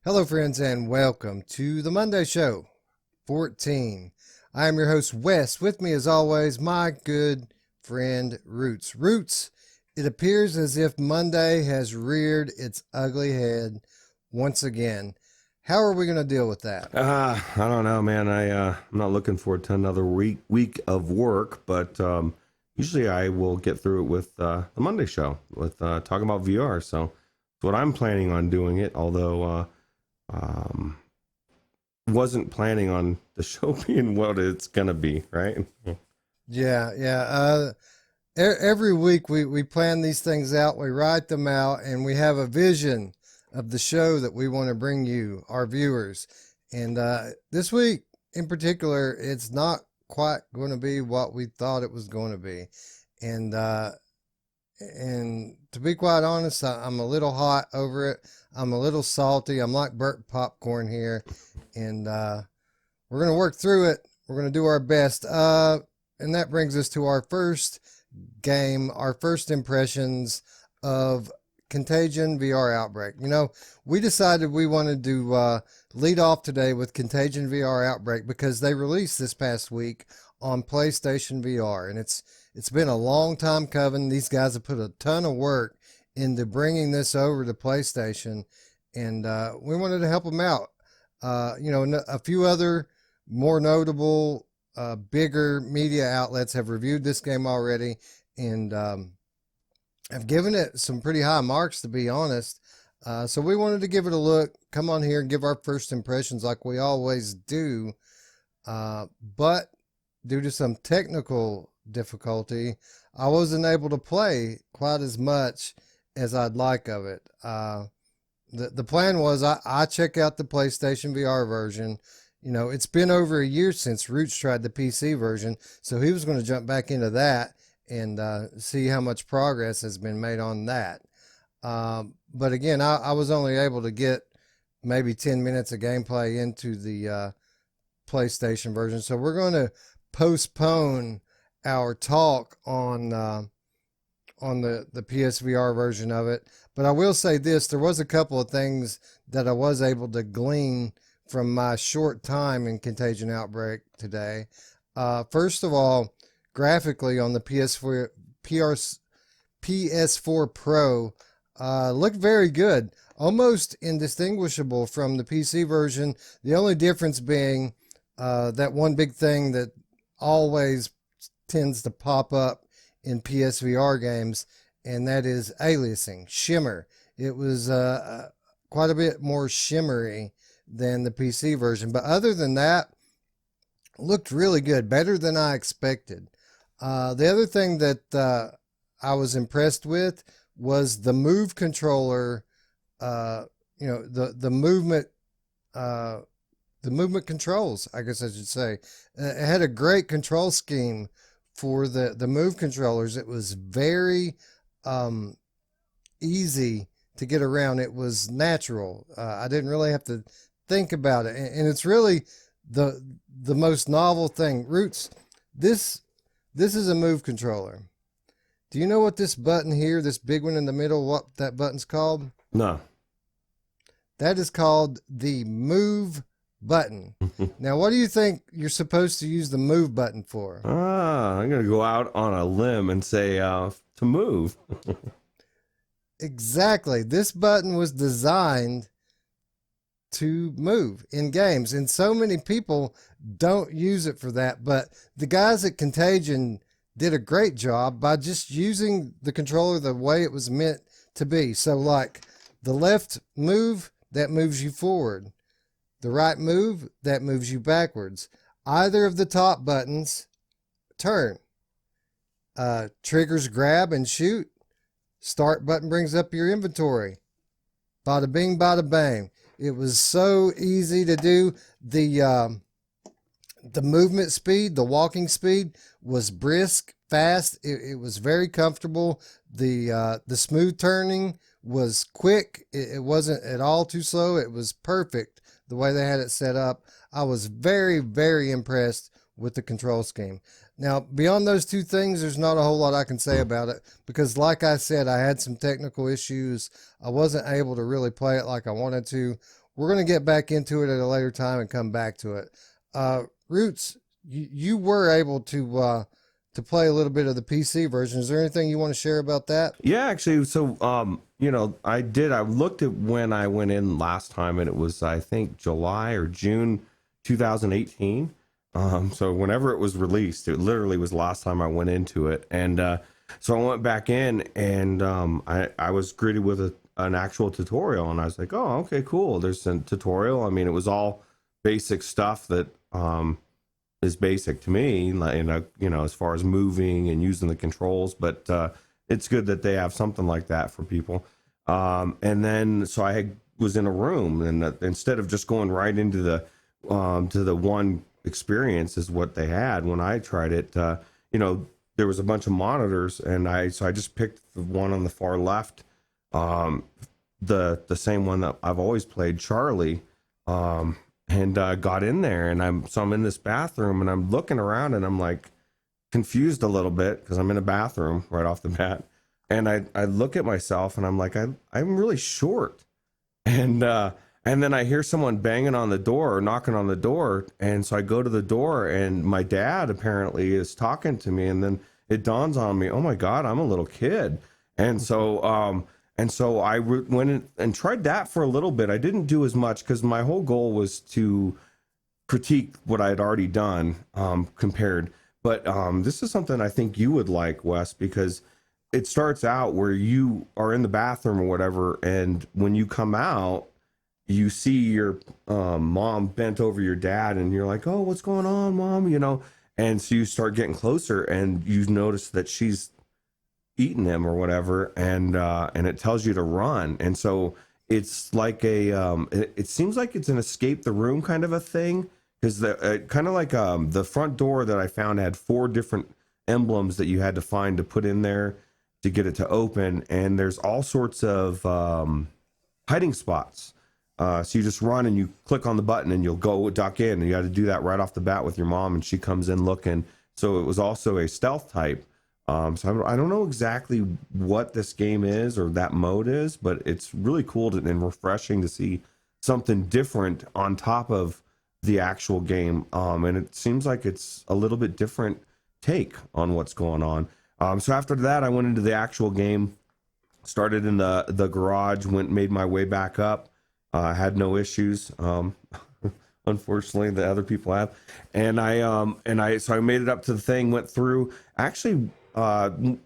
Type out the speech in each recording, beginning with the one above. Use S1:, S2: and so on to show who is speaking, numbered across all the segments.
S1: Hello, friends, and welcome to the Monday Show 14. I am your host, Wes. With me, as always, my good friend, Ruuts. Ruuts, it appears as if Monday has reared its ugly head once again. How are we going to deal with that?
S2: I don't know, man. I'm not looking forward to another week of work, but usually I will get through it with the Monday show with talking about VR. So that's what I'm planning on doing it. Although wasn't planning on the show being what it's gonna be, right?
S1: Yeah. Every week we plan these things out, we write them out, and we have a vision of the show that we want to bring you, our viewers. And this week in particular, it's not quite going to be what we thought it was going to be. And to be quite honest, I'm a little hot over it. I'm a little salty. I'm like burnt popcorn here. And we're going to work through it. We're going to do our best. And that brings us to our first game, our first impressions of Contagion VR Outbreak. You know, we decided we wanted to lead off today with Contagion VR Outbreak because they released this past week on PlayStation VR, and it's been a long time coming. These guys have put a ton of work into bringing this over to PlayStation, and we wanted to help them out. A few other more notable, bigger media outlets have reviewed this game already, and I've given it some pretty high marks, to be honest. So we wanted to give it a look, come on here and give our first impressions like we always do. But due to some technical difficulty, I wasn't able to play quite as much as I'd like of it. The plan was I check out the PlayStation VR version. You know, it's been over a year since Ruuts tried the PC version, so he was going to jump back into that and see how much progress has been made on that. But again, I was only able to get maybe 10 minutes of gameplay into the PlayStation version. So we're going to postpone our talk on the PSVR version of it. But I will say this, there was a couple of things that I was able to glean from my short time in Contagion Outbreak today. First of all, graphically on the PS4 Pro, looked very good, almost indistinguishable from the PC version. The only difference being that one big thing that always tends to pop up in PSVR games, and that is aliasing, shimmer. It was quite a bit more shimmery than the PC version, but other than that, looked really good, better than I expected. The other thing that I was impressed with was the Move controller. The movement controls, I guess I should say. It had a great control scheme for the Move controllers. It was very easy to get around. It was natural. I didn't really have to think about it, and it's really the most novel thing. Ruuts, this is a Move controller. Do you know what this button here, this big one in the middle, what that button's called?
S2: No.
S1: That is called the Move button. Now, what do you think you're supposed to use the Move button for?
S2: I'm gonna go out on a limb and say to move.
S1: Exactly. This button was designed to move in games, and so many people don't use it for that, but the guys at Contagion did a great job by just using the controller the way it was meant to be. So like the left move, that moves you forward. The right move, that moves you backwards. Either of the top buttons, turn. Triggers grab and shoot. Start button brings up your inventory. Bada bing, bada bang. It was so easy to do. The movement speed, the walking speed was brisk, fast. It was very comfortable. The smooth turning was quick. It wasn't at all too slow. It was perfect the way they had it set up. I was very, very impressed with the control scheme. Now, beyond those two things, there's not a whole lot I can say about it because, like I said, I had some technical issues. I wasn't able to really play it like I wanted to. we're going to get back into it at a later time and come back to it. Ruuts, you were able to play a little bit of the PC version. Is there anything you want to share about that?
S2: Yeah, actually, so I looked at when I went in last time, and it was, I think, July or June 2018. So whenever it was released, it literally was last time I went into it. And so I went back in, and I was greeted with an actual tutorial, and I was like, oh, okay, cool. There's a tutorial. I mean, it was all basic stuff that is basic to me, like, as far as moving and using the controls, but it's good that they have something like that for people. And then, so I was in a room, and instead of just going right into the to the one experience is what they had when I tried it, there was a bunch of monitors, and I just picked the one on the far left, the same one that I've always played, Charlie, and got in there, and I'm in this bathroom, and I'm looking around, and I'm like confused a little bit because I'm in a bathroom right off the bat, and I look at myself, and I'm like, I'm really short, and then I hear someone banging on the door or knocking on the door, and so I go to the door, and my dad apparently is talking to me, and then it dawns on me, oh my God, I'm a little kid, and so I went in and tried that for a little bit. I didn't do as much because my whole goal was to critique what I had already done, compared. But this is something I think you would like, Wes, because it starts out where you are in the bathroom or whatever, and when you come out, you see your mom bent over your dad, and you're like, oh, what's going on, Mom? And so you start getting closer, and you notice that she's eating him or whatever, and it tells you to run. And so it's like it seems like it's an escape the room kind of a thing, because the kind of like the front door that I found had 4 different emblems that you had to find to put in there to get it to open, and there's all sorts of hiding spots. So you just run and you click on the button and you'll go duck in, and you had to do that right off the bat with your mom, and she comes in looking. So it was also a stealth type. So I don't know exactly what this game is or that mode is, but it's really cool and refreshing to see something different on top of the actual game. And it seems like it's a little bit different take on what's going on. So after that, I went into the actual game, started in the garage, made my way back up. Had no issues. Unfortunately, the other people have, and so I made it up to the thing, went through. Actually,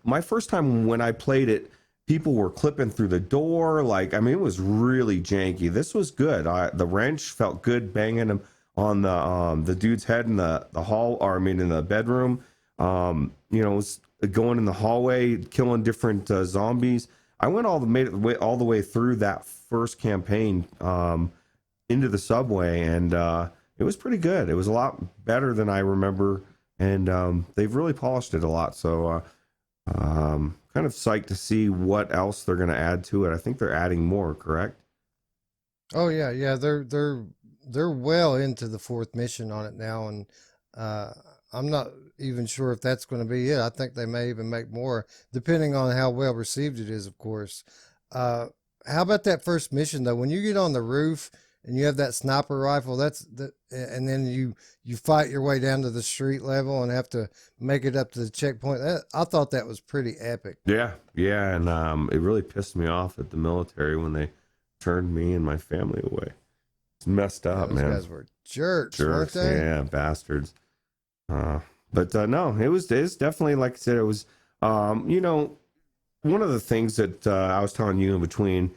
S2: my first time when I played it, people were clipping through the door. Like, I mean, it was really janky. This was good. The wrench felt good, banging him on the dude's head in the hall, or I mean, in the bedroom. It was going in the hallway, killing different zombies. I made it all the way through that first campaign into the subway, and it was pretty good. It was a lot better than I remember, and they've really polished it a lot. So kind of psyched to see what else they're going to add to it. I think they're adding more, correct?
S1: Oh yeah, they're well into the 4th mission on it now, and I'm not even sure if that's going to be it. I think they may even make more, depending on how well received it is, of course. How about that first mission though? When you get on the roof and you have that sniper rifle, and then you fight your way down to the street level and have to make it up to the checkpoint. I thought that was pretty epic.
S2: Yeah, and it really pissed me off at the military when they turned me and my family away. It's messed up,
S1: Those
S2: man.
S1: guys were jerks, weren't they?
S2: Yeah, bastards. But no, it's definitely, like I said, it was, one of the things that I was telling you in between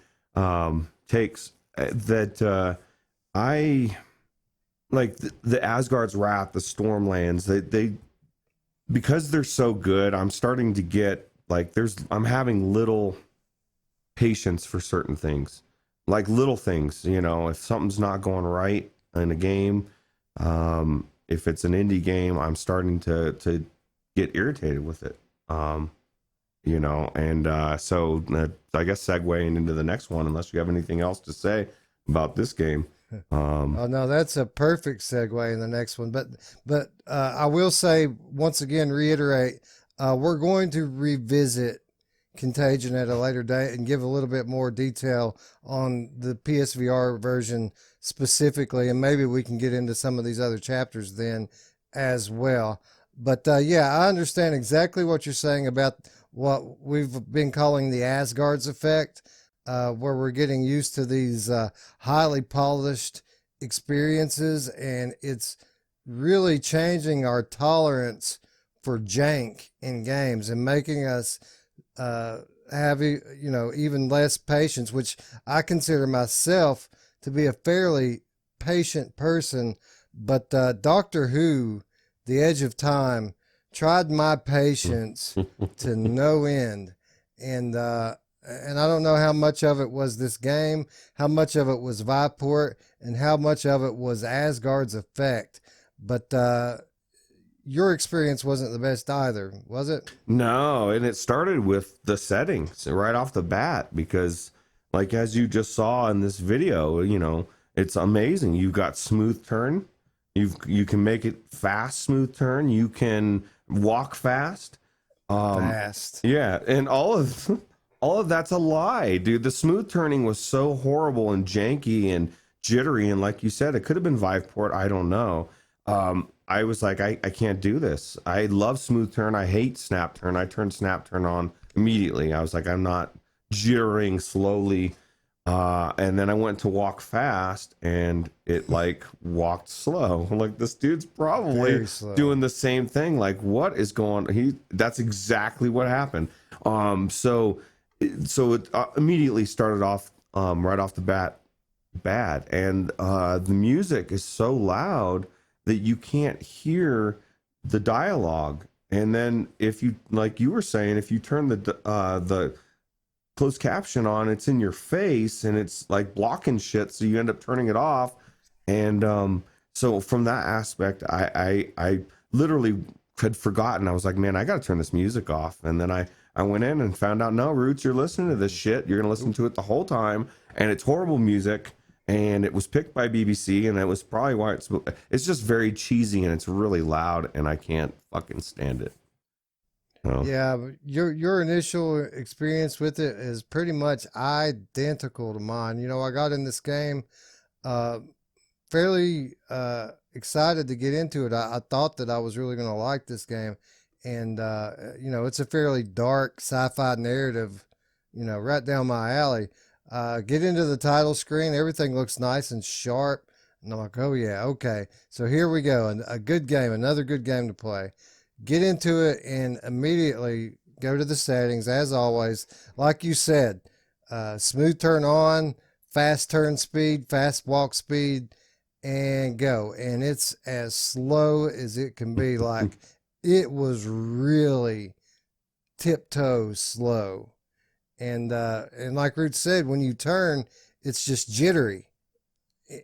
S2: takes that I like the Asgard's Wrath, the Stormlands, they because they're so good, I'm starting to get like I'm having little patience for certain things, like little things, if something's not going right in a game, if it's an indie game, I'm starting to get irritated with it. So I guess segueing into the next one, unless you have anything else to say about this game.
S1: Oh no, that's a perfect segue in the next one. But I will say once again, reiterate, we're going to revisit Contagion at a later date and give a little bit more detail on the PSVR version specifically, and maybe we can get into some of these other chapters then as well. But yeah, I understand exactly what you're saying about what we've been calling the Asgard's effect, where we're getting used to these highly polished experiences, and it's really changing our tolerance for jank in games and making us have even less patience, which I consider myself to be a fairly patient person. But Doctor Who, The Edge of Time, tried my patience to no end, and I don't know how much of it was this game, how much of it was Viveport, and how much of it was Asgard's effect. But your experience wasn't the best either, was it?
S2: No, and it started with the settings right off the bat because, like as you just saw in this video, it's amazing. You've got smooth turn. You can make it fast smooth turn. You can walk fast.
S1: Fast.
S2: Yeah, and all of that's a lie, dude. The smooth turning was so horrible and janky and jittery, and like you said, it could have been Viveport. I don't know. I was like, I can't do this. I love smooth turn. I hate snap turn. I turned snap turn on immediately. I was like, I'm not jittering slowly. And then I went to walk fast and it like walked slow. Like this dude's probably doing the same thing. Like what is going on? That's exactly what happened. So it immediately started off, right off the bat bad. And, the music is so loud that you can't hear the dialogue. And then if you, like you were saying, if you turn the closed caption on, it's in your face and it's like blocking shit. So you end up turning it off. And, so from that aspect, I literally had forgotten. I was like, man, I got to turn this music off. And then I went in and found out, no, Ruuts, you're listening to this shit. You're going to listen to it the whole time. And it's horrible music. And it was picked by BBC, and that was probably why it's just very cheesy and it's really loud, and I can't fucking stand it. So.
S1: Yeah, but your initial experience with it is pretty much identical to mine. I got in this game fairly excited to get into it. I thought that I was really going to like this game, and it's a fairly dark sci-fi narrative, right down my alley. Get into the title screen, everything looks nice and sharp, and I'm like, oh yeah, okay, so here we go, a good game, another good game to play. Get into it and immediately go to the settings, as always, like you said, smooth turn on, fast turn speed, fast walk speed, and go. And it's as slow as it can be. Like it was really tiptoe slow. And like Ruuts said, when you turn, it's just jittery.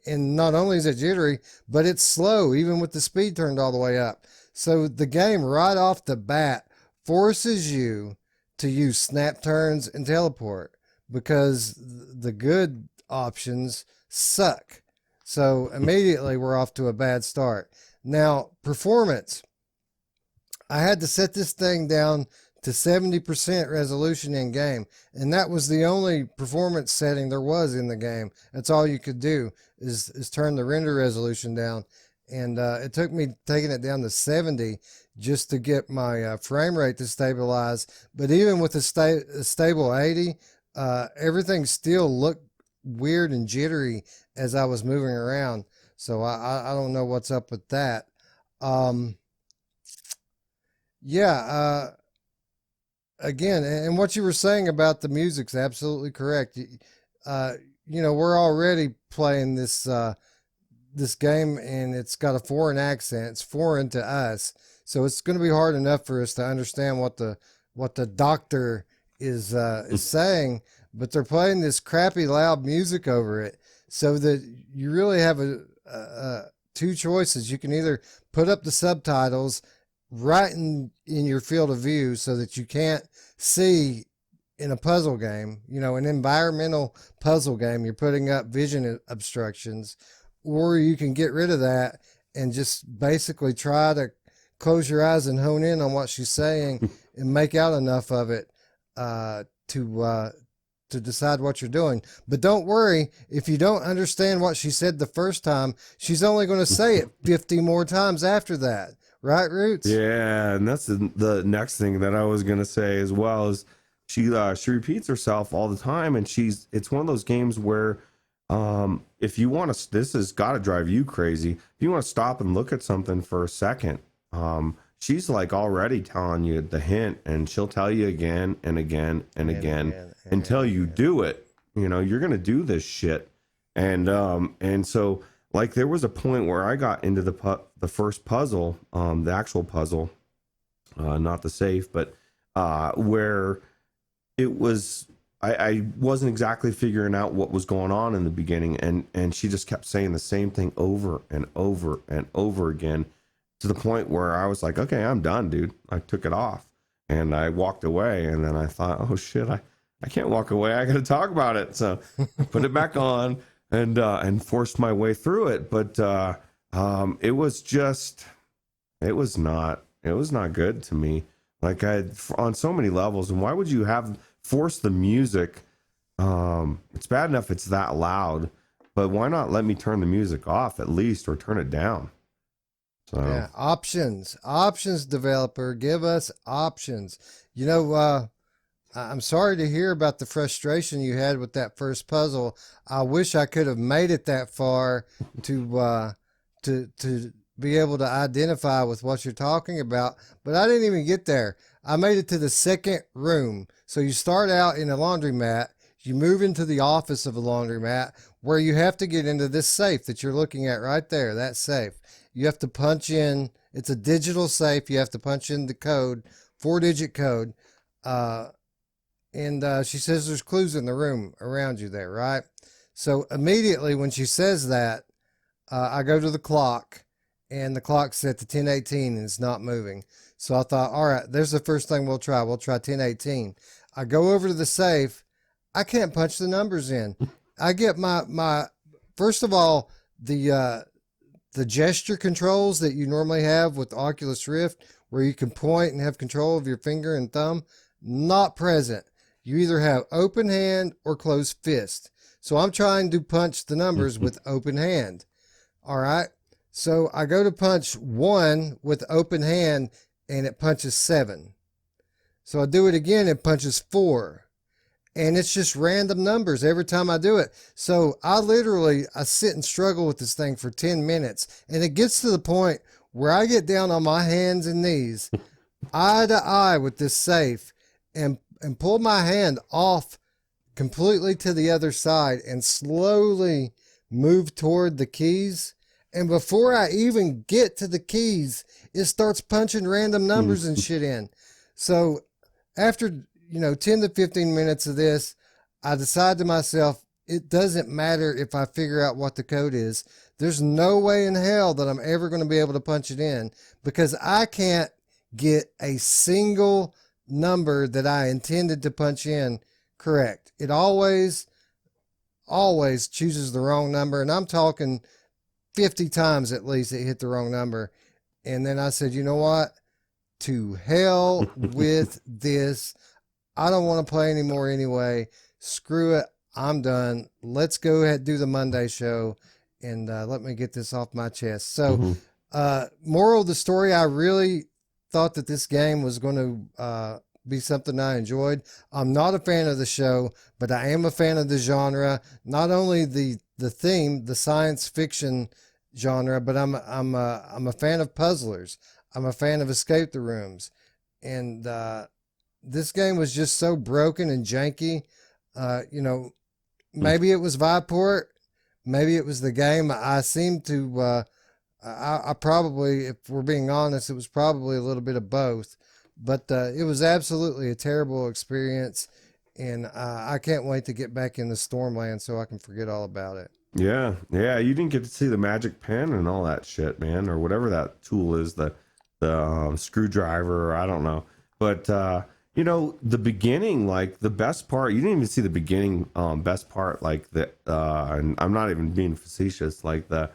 S1: And not only is it jittery, but it's slow, even with the speed turned all the way up. So the game right off the bat forces you to use snap turns and teleport because the good options suck. So immediately we're off to a bad start. Now, performance. I had to set this thing down to 70% resolution in game, and that was the only performance setting there was in the game. That's all you could do is turn the render resolution down, and it took me taking it down to 70 just to get my frame rate to stabilize. But even with a stable 80, everything still looked weird and jittery as I was moving around. So I don't know what's up with that. Again, and what you were saying about the music's absolutely correct. We're already playing this game, and it's got a foreign accent. It's foreign to us, so it's going to be hard enough for us to understand what the doctor is saying. But they're playing this crappy loud music over it, so that you really have two choices. You can either put up the subtitles right in your field of view so that you can't see in a puzzle game, an environmental puzzle game, you're putting up vision obstructions, or you can get rid of that and just basically try to close your eyes and hone in on what she's saying and make out enough of it. to decide what you're doing. But don't worry, if you don't understand what she said the first time, she's only going to say it 50 more times after that. Right, Ruuts?
S2: Yeah, and that's the next thing that I was gonna say as well is she repeats herself all the time, and it's one of those games where if you want to, this has got to drive you crazy. If you want to stop and look at something for a second, she's like already telling you the hint, and she'll tell you again and again and again until you do it. You know, you're gonna do this shit, and so like there was a point where I got into the first puzzle, the actual puzzle, not the safe, but where it was. I wasn't exactly figuring out what was going on in the beginning, and she just kept saying the same thing over and over and over again, to the point where I was like, okay, I'm done, dude. I took it off and I walked away, and then I thought, oh shit, I can't walk away. I got to talk about it. So I put it back on and forced my way through it. But it was not good to me. Like on so many levels. And why would you force the music? It's bad enough it's that loud, but why not let me turn the music off at least, or turn it down? So
S1: yeah, options, developer, give us options. You know, I'm sorry to hear about the frustration you had with that first puzzle. I wish I could have made it that far to be able to identify with what you're talking about, but I didn't even get there. I made it to the second room. So you start out in a laundromat, you move into the office of a laundromat, where you have to get into this safe that you're looking at right there, that safe. You have to punch in, it's a digital safe, you have to punch in the code, 4-digit code, and she says there's clues in the room around you there, right? So immediately when she says that, I go to the clock, and the clock's set to 10:18 and it's not moving. So I thought, all right, there's the first thing we'll try. We'll try 10:18. I go over to the safe. I can't punch the numbers in. I get my first of all, the gesture controls that you normally have with Oculus Rift, where you can point and have control of your finger and thumb, not present. You either have open hand or closed fist. So I'm trying to punch the numbers with open hand. All right. So I go to punch 1 with open hand, and it punches 7. So I do it again, it punches 4. And it's just random numbers every time I do it. So I sit and struggle with this thing for 10 minutes. And it gets to the point where I get down on my hands and knees, eye to eye with this safe, and pull my hand off completely to the other side and slowly move toward the keys. And before I even get to the keys, it starts punching random numbers and shit in. So after, 10 to 15 minutes of this, I decide to myself, it doesn't matter if I figure out what the code is. There's no way in hell that I'm ever going to be able to punch it in, because I can't get a single number that I intended to punch in correct. It always chooses the wrong number. And I'm talking 50 times at least it hit the wrong number. And then I said, you know what? To hell with this. I don't want to play anymore anyway. Screw it. I'm done. Let's go ahead and do the Monday show, and let me get this off my chest. So, moral of the story, I really thought that this game was going to be something I enjoyed. I'm not a fan of the show, but I am a fan of the genre. Not only the theme, the science fiction genre, but I'm a fan of puzzlers. I'm a fan of escape the rooms, and this game was just so broken and janky. Maybe it was Viveport, maybe it was the game. I seem to I probably, if we're being honest, it was probably a little bit of both. But it was absolutely a terrible experience, and I can't wait to get back in the Stormland so I can forget all about it.
S2: Yeah, you didn't get to see the magic pen and all that shit, man, or whatever that tool is, the screwdriver, or I don't know. But the beginning, like the best part, you didn't even see the beginning. Best part, like and I'm not even being facetious, like the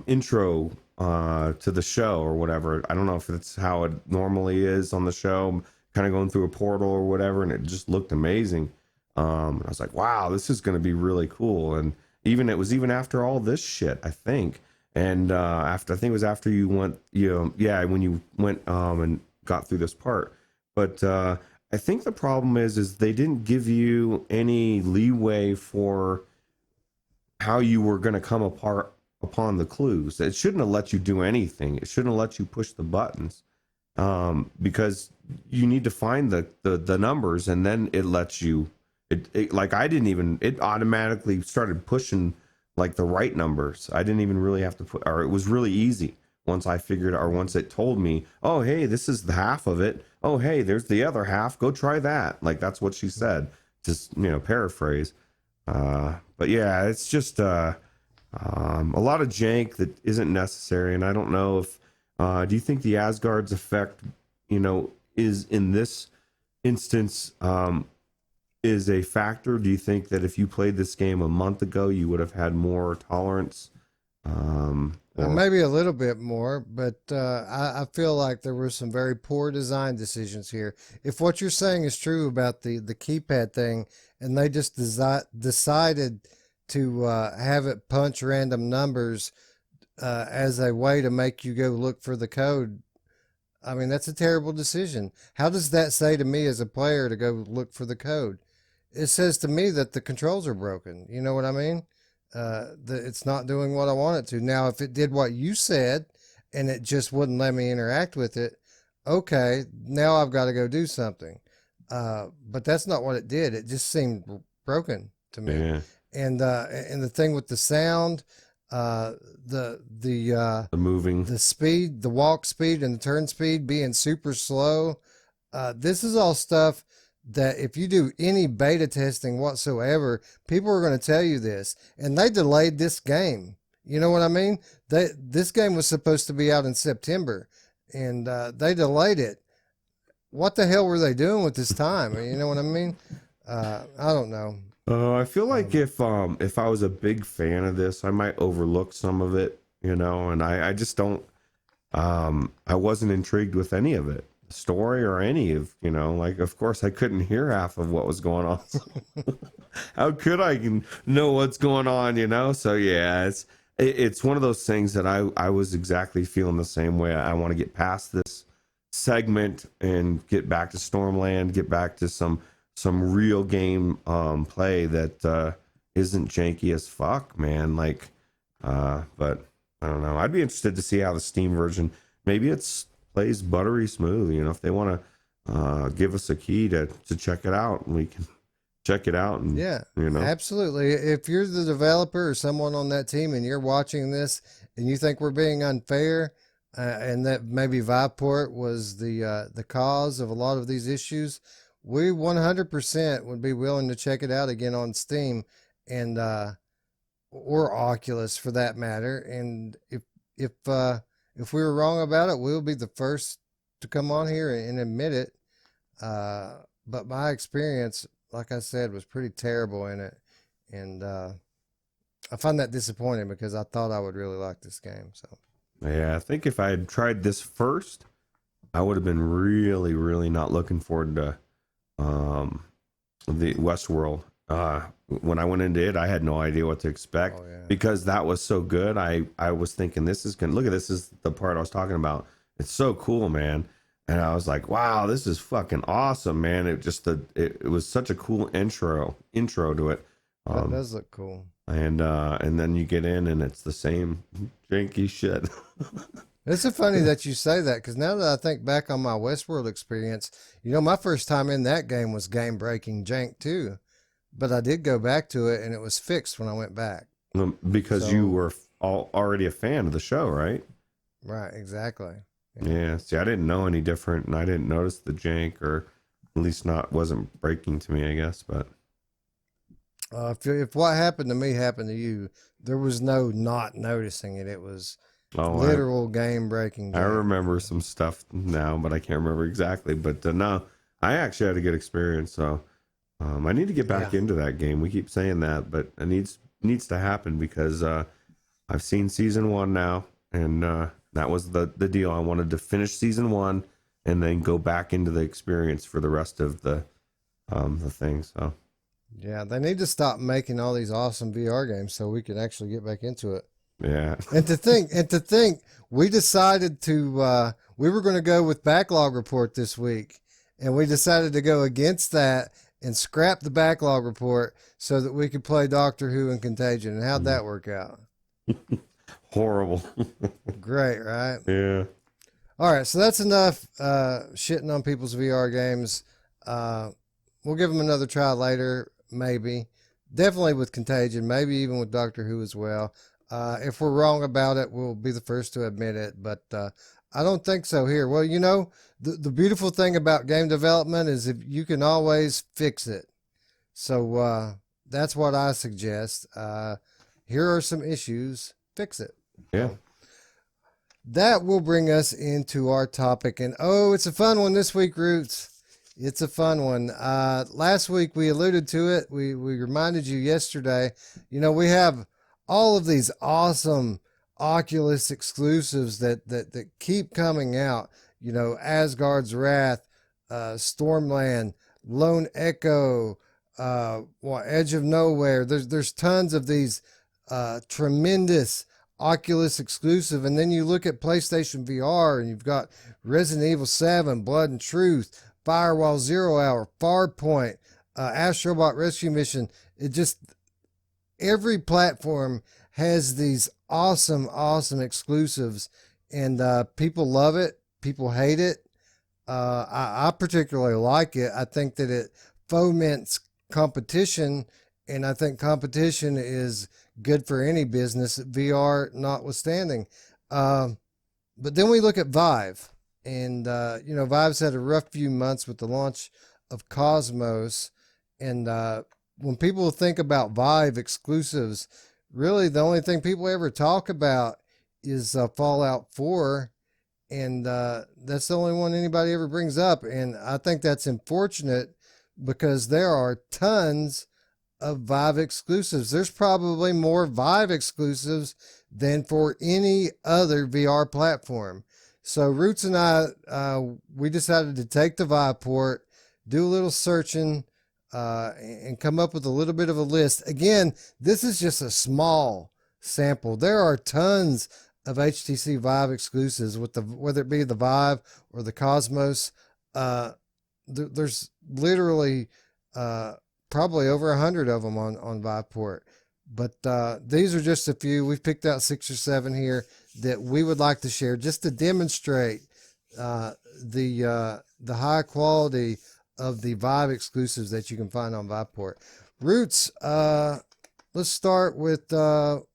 S2: intro to the show or whatever. I don't know if it's how it normally is on the show, kind of going through a portal or whatever, and it just looked amazing. I was like, wow, this is going to be really cool. And it was even after all this shit, I think. And I think it was after you went, when you went and got through this part. But I think the problem is they didn't give you any leeway for how you were going to come apart upon the clues. It shouldn't have let you do anything. It shouldn't have let you push the buttons, because you need to find the numbers, and then it lets you. It like I didn't even. It automatically started pushing like the right numbers. I didn't even really have to put, or it was really easy once I figured, or once it told me, oh hey, this is the half of it. Oh hey, there's the other half. Go try that. Like that's what she said. Just paraphrase. But yeah, it's just a lot of jank that isn't necessary, and I don't know if do you think the Asgard's effect, is in this instance is a factor? Do you think that if you played this game a month ago, you would have had more tolerance?
S1: Maybe a little bit more, but I feel like there were some very poor design decisions here. If what you're saying is true about the keypad thing, and they just decided to have it punch random numbers as a way to make you go look for the code, I mean, that's a terrible decision. How does that say to me as a player to go look for the code? It says to me that the controls are broken. You know what I mean? That it's not doing what I want it to. Now, if it did what you said and it just wouldn't let me interact with it, okay, now I've got to go do something. But that's not what it did. It just seemed broken to me.
S2: Yeah.
S1: And the thing with the sound, the
S2: moving,
S1: the speed, the walk speed and the turn speed being super slow. This is all stuff that if you do any beta testing whatsoever, people are going to tell you this. And they delayed this game. You know what I mean? This game was supposed to be out in September, and they delayed it. What the hell were they doing with this time? You know what I mean? I don't know.
S2: I feel like if I was a big fan of this, I might overlook some of it, and I just don't. I wasn't intrigued with any of it, story or any of, like, of course I couldn't hear half of what was going on. How could I know what's going on, So yeah, it's one of those things that I was exactly feeling the same way. I want to get past this segment and get back to Stormland, get back to some real game play that isn't janky as fuck, man. Like, but I don't know. I'd be interested to see how the Steam version, maybe plays buttery smooth. If they want to give us a key to check it out, and we can check it out. And
S1: yeah, absolutely. If you're the developer or someone on that team and you're watching this and you think we're being unfair, and that maybe Viveport was the cause of a lot of these issues, we 100% would be willing to check it out again on Steam, and or Oculus for that matter. And if we were wrong about it, we'll be the first to come on here and admit it. But my experience, like I said, was pretty terrible in it, and I find that disappointing because I thought I would really like this game. So
S2: yeah, I think if I had tried this first, I would have been really, really not looking forward to the Westworld. When I went into it, I had no idea what to expect. Because that was so good. I was thinking, this is the part I was talking about. It's so cool, man. And I was like, wow, this is fucking awesome, man. It was such a cool intro to it.
S1: That does look cool.
S2: And then you get in and it's the same janky shit.
S1: It's so funny that you say that, because now that I think back on my Westworld experience, my first time in that game was game-breaking jank too. But I did go back to it, and it was fixed when I went back.
S2: Because you were already a fan of the show, right?
S1: Right, exactly.
S2: Yeah. See, I didn't know any different, and I didn't notice the jank, or at least wasn't breaking to me, I guess. But
S1: if what happened to me happened to you, there was no not noticing it. It was literal game-breaking.
S2: I remember some stuff now, but I can't remember exactly. But no, I actually had a good experience, so I need to get back into that game. We keep saying that, but it needs to happen, because I've seen season 1 now, and that was the deal. I wanted to finish season 1 and then go back into the experience for the rest of the thing. So
S1: Yeah, they need to stop making all these awesome VR games so we can actually get back into it.
S2: yeah.
S1: And to think, we decided to we were going to go with backlog report this week, and we decided to go against that and scrap the backlog report so that we could play Doctor Who and Contagion. And how'd that work out?
S2: Horrible.
S1: Great, right?
S2: Yeah.
S1: All right, so that's enough shitting on people's VR games. We'll give them another try later, maybe. Definitely with Contagion, maybe even with Doctor Who as well. If we're wrong about it, we'll be the first to admit it, but I don't think so here. Well, you know, the beautiful thing about game development is if you can always fix it. So that's what I suggest. Here are some issues, fix it.
S2: Yeah.
S1: That will bring us into our topic. And oh, it's a fun one this week, Ruuts. It's a fun one. Last week we alluded to it. We reminded you yesterday. You know, we have all of these awesome Oculus exclusives that keep coming out. You know, Asgard's Wrath, Stormland, Lone Echo, Edge of Nowhere. There's tons of these tremendous Oculus exclusive, and then you look at PlayStation VR and you've got Resident Evil 7, Blood and Truth, Firewall Zero Hour, Farpoint, Astrobot Rescue Mission. It just, every platform has these awesome exclusives, and people love it, people hate it. I particularly like it. I think that it foments competition, and I think competition is good for any business, VR notwithstanding. But then we look at Vive, and you know, Vive's had a rough few months with the launch of Cosmos, and when people think about Vive exclusives, really the only thing people ever talk about is Fallout 4, and that's the only one anybody ever brings up, and I think that's unfortunate because there are tons of Vive exclusives. There's probably more Vive exclusives than for any other VR platform. So Ruuts and I, we decided to take the Viveport, do a little searching, and come up with a little bit of a list. Again, this is just a small sample. There are tons of HTC Vive exclusives, with whether it be the Vive or the Cosmos. There's literally probably over 100 of them on Viveport. But these are just a few. We've picked out 6 or 7 here that we would like to share just to demonstrate the high quality of the Vive exclusives that you can find on Viveport. Ruuts, let's start with, well,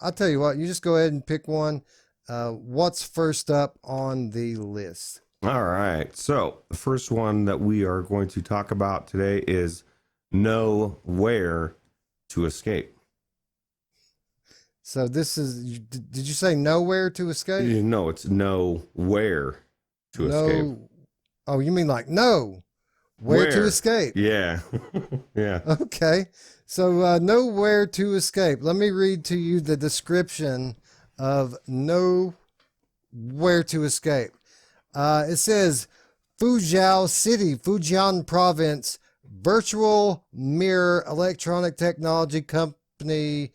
S1: I'll tell you what, you just go ahead and pick one. What's first up on the list?
S2: All right. So the first one that we are going to talk about today is Know Where to Escape.
S1: So this is, did you say Nowhere to Escape?
S2: No, it's Know Where to Escape.
S1: Oh, you mean like no, where to escape?
S2: Yeah. Yeah.
S1: Okay. So Know Where to Escape. Let me read to you the description of Know Where to Escape. It says, Fuzhou City, Fujian Province, Virtual Mirror Electronic Technology Company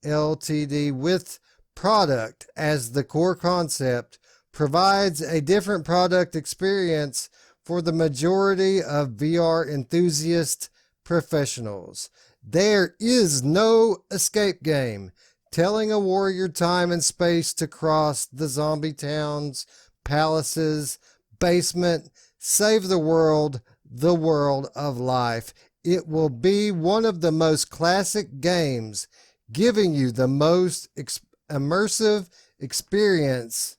S1: Ltd. with product as the core concept provides a different product experience for the majority of VR enthusiast professionals. There is no escape game telling a warrior time and space to cross the zombie towns, palaces, basement, save the world of life. It will be one of the most classic games, giving you the most immersive experience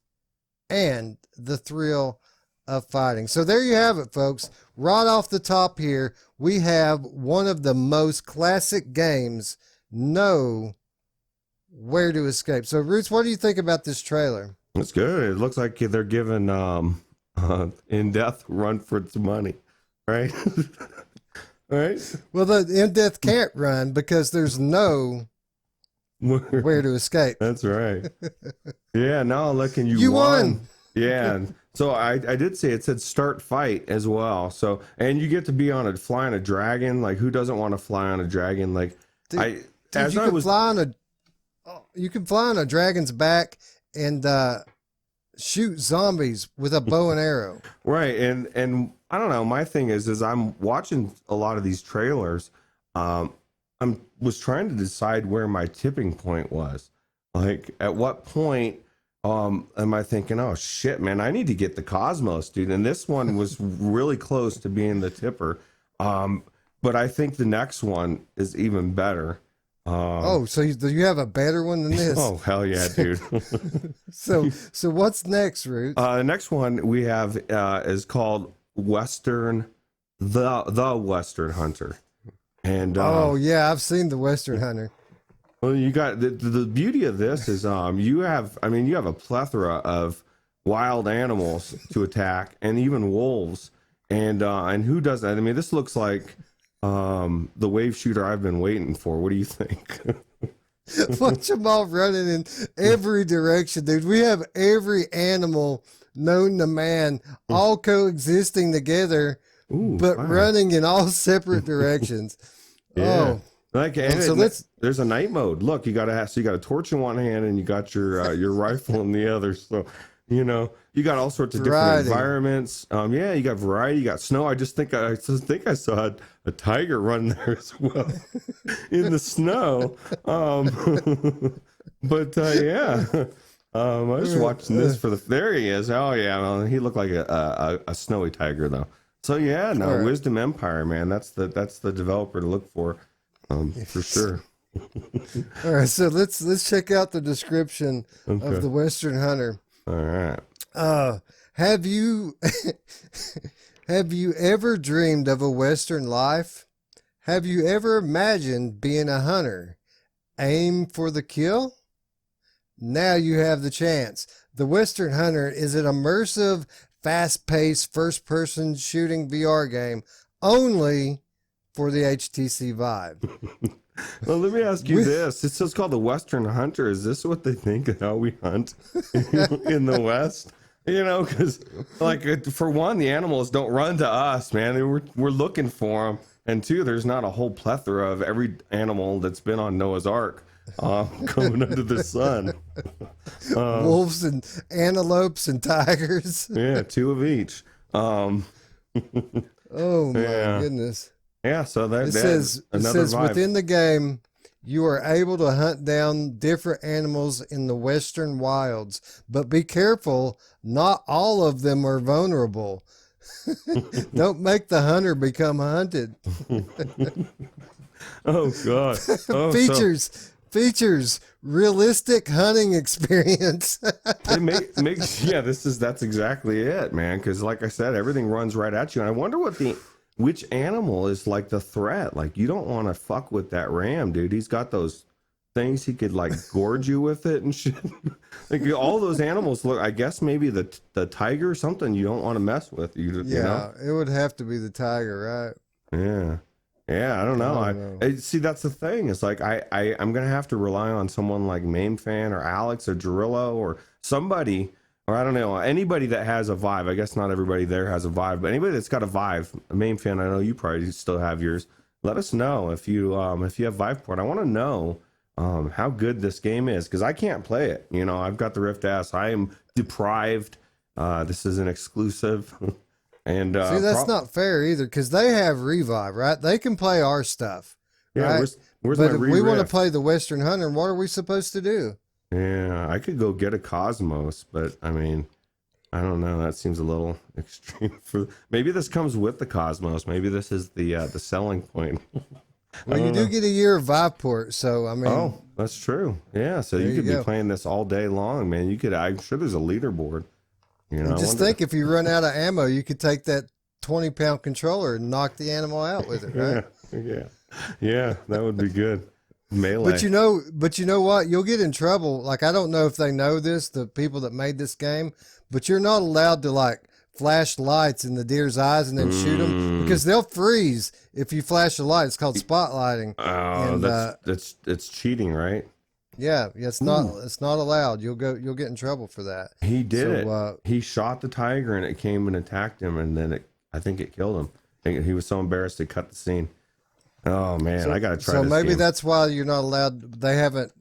S1: and the thrill of fighting. So there you have it, folks. Right off the top here, we have one of the most classic games, Know Where to Escape. So Ruuts, what do you think about this trailer?
S2: It's good. It looks like they're giving In-Depth run for its money, right? Right?
S1: Well, the In-Depth can't run because there's no where to escape.
S2: That's right. Yeah, now looking,
S1: you won.
S2: Yeah. So I did say it said start fight as well. So and you get to be on a fly on a dragon. Like who doesn't want to fly on a dragon? Like
S1: Dude,
S2: as
S1: you
S2: I
S1: can
S2: was
S1: fly on a you can fly on a dragon's back and shoot zombies with a bow and arrow.
S2: right, and I don't know. My thing is I'm watching a lot of these trailers. I'm was trying to decide where my tipping point was. Like at what point am I thinking, oh shit, man, I need to get the Cosmos, dude. And this one was really close to being the tipper. But I think the next one is even better.
S1: So you have a better one than this?
S2: Oh hell yeah, dude.
S1: So what's next, Ruuts?
S2: The next one we have is called Western, the Western Hunter. And
S1: oh yeah, I've seen the Western Hunter.
S2: well, you got the beauty of this is you have a plethora of wild animals to attack and even wolves and who does that? I mean, this looks like the wave shooter I've been waiting for. What do you think?
S1: Watch them all running in every direction, dude. We have every animal known to man all coexisting together,
S2: Ooh,
S1: but
S2: fire.
S1: running in all separate directions.
S2: Yeah.
S1: Oh,
S2: Like there's a night mode. Look, you got a torch in one hand and you got your rifle in the other. So, you got all sorts of different environments. You got variety. You got snow. I think I saw a tiger run there as well in the snow. But yeah, I was watching this there he is. Oh yeah, well, he looked like a snowy tiger though. So yeah, no, right. Wisdom Empire, man. That's the developer to look for sure.
S1: All right, so let's check out the description of the Western Hunter.
S2: All right.
S1: Have you ever dreamed of a Western life? Have you ever imagined being a hunter? Aim for the kill? Now you have the chance. The Western Hunter is an immersive, fast-paced, first-person shooting VR game only for the HTC Vive.
S2: Well, let me ask you this. It's just called the Western Hunter. Is this what they think of how we hunt in the West? Because like for one, the animals don't run to us, man. We're looking for them. And two, there's not a whole plethora of every animal that's been on Noah's Ark coming under the sun.
S1: Wolves and antelopes and tigers.
S2: Yeah, two of each.
S1: Oh my goodness.
S2: Yeah, so
S1: it says within the game, you are able to hunt down different animals in the Western wilds, but be careful, not all of them are vulnerable. Don't make the hunter become hunted.
S2: Oh God. Oh,
S1: features realistic hunting experience.
S2: That's exactly it, man, because like I said, everything runs right at you. And I wonder which animal is like the threat. Like you don't want to fuck with that ram, dude. He's got those things he could like gorge you with it and shit. Like all those animals look, I guess maybe the tiger or something you don't want to mess with. You know?
S1: It would have to be the tiger,
S2: right? Yeah, I don't know. I see, that's the thing. It's like I'm gonna have to rely on someone like Mamefan or Alex or Gerillo or somebody, or I don't know, anybody that has a Vive. I guess not everybody there has a Vive, but anybody that's got a Vive, Mamefan, I know you probably still have yours. Let us know if you have Viveport. I want to know how good this game is, because I can't play it. I've got the Rift S. I am deprived. This is an exclusive. And
S1: see, that's not fair either, because they have Revive, right? They can play our stuff.
S2: Yeah,
S1: right?
S2: where's
S1: but
S2: my
S1: if we want to
S2: Rift?
S1: play the Western Hunter, what are we supposed to do?
S2: Yeah, I could go get a Cosmos, but I mean, I don't know. That seems a little extreme. Maybe this comes with the Cosmos. Maybe this is the selling point.
S1: Well, you do get a year of Viveport, so I mean.
S2: Oh, that's true. Yeah, so you could be playing this all day long, man. You could. I'm sure there's a leaderboard.
S1: Just think, if you run out of ammo, you could take that 20-pound controller and knock the animal out with it, right?
S2: Yeah, that would be good. Melee.
S1: But you know what? You'll get in trouble. Like, I don't know if they know this, the people that made this game, but you're not allowed to like flash lights in the deer's eyes and then shoot them, because they'll freeze if you flash a light. It's called spotlighting.
S2: Oh, that's cheating, right?
S1: Yeah, it's
S2: Ooh.
S1: not allowed. You'll get in trouble for that.
S2: He did
S1: So
S2: it. He shot the tiger and it came and attacked him, and then I think it killed him. He was so embarrassed to cut the scene. Oh man, I gotta try
S1: so
S2: this
S1: maybe
S2: game.
S1: that's why you're not allowed. They haven't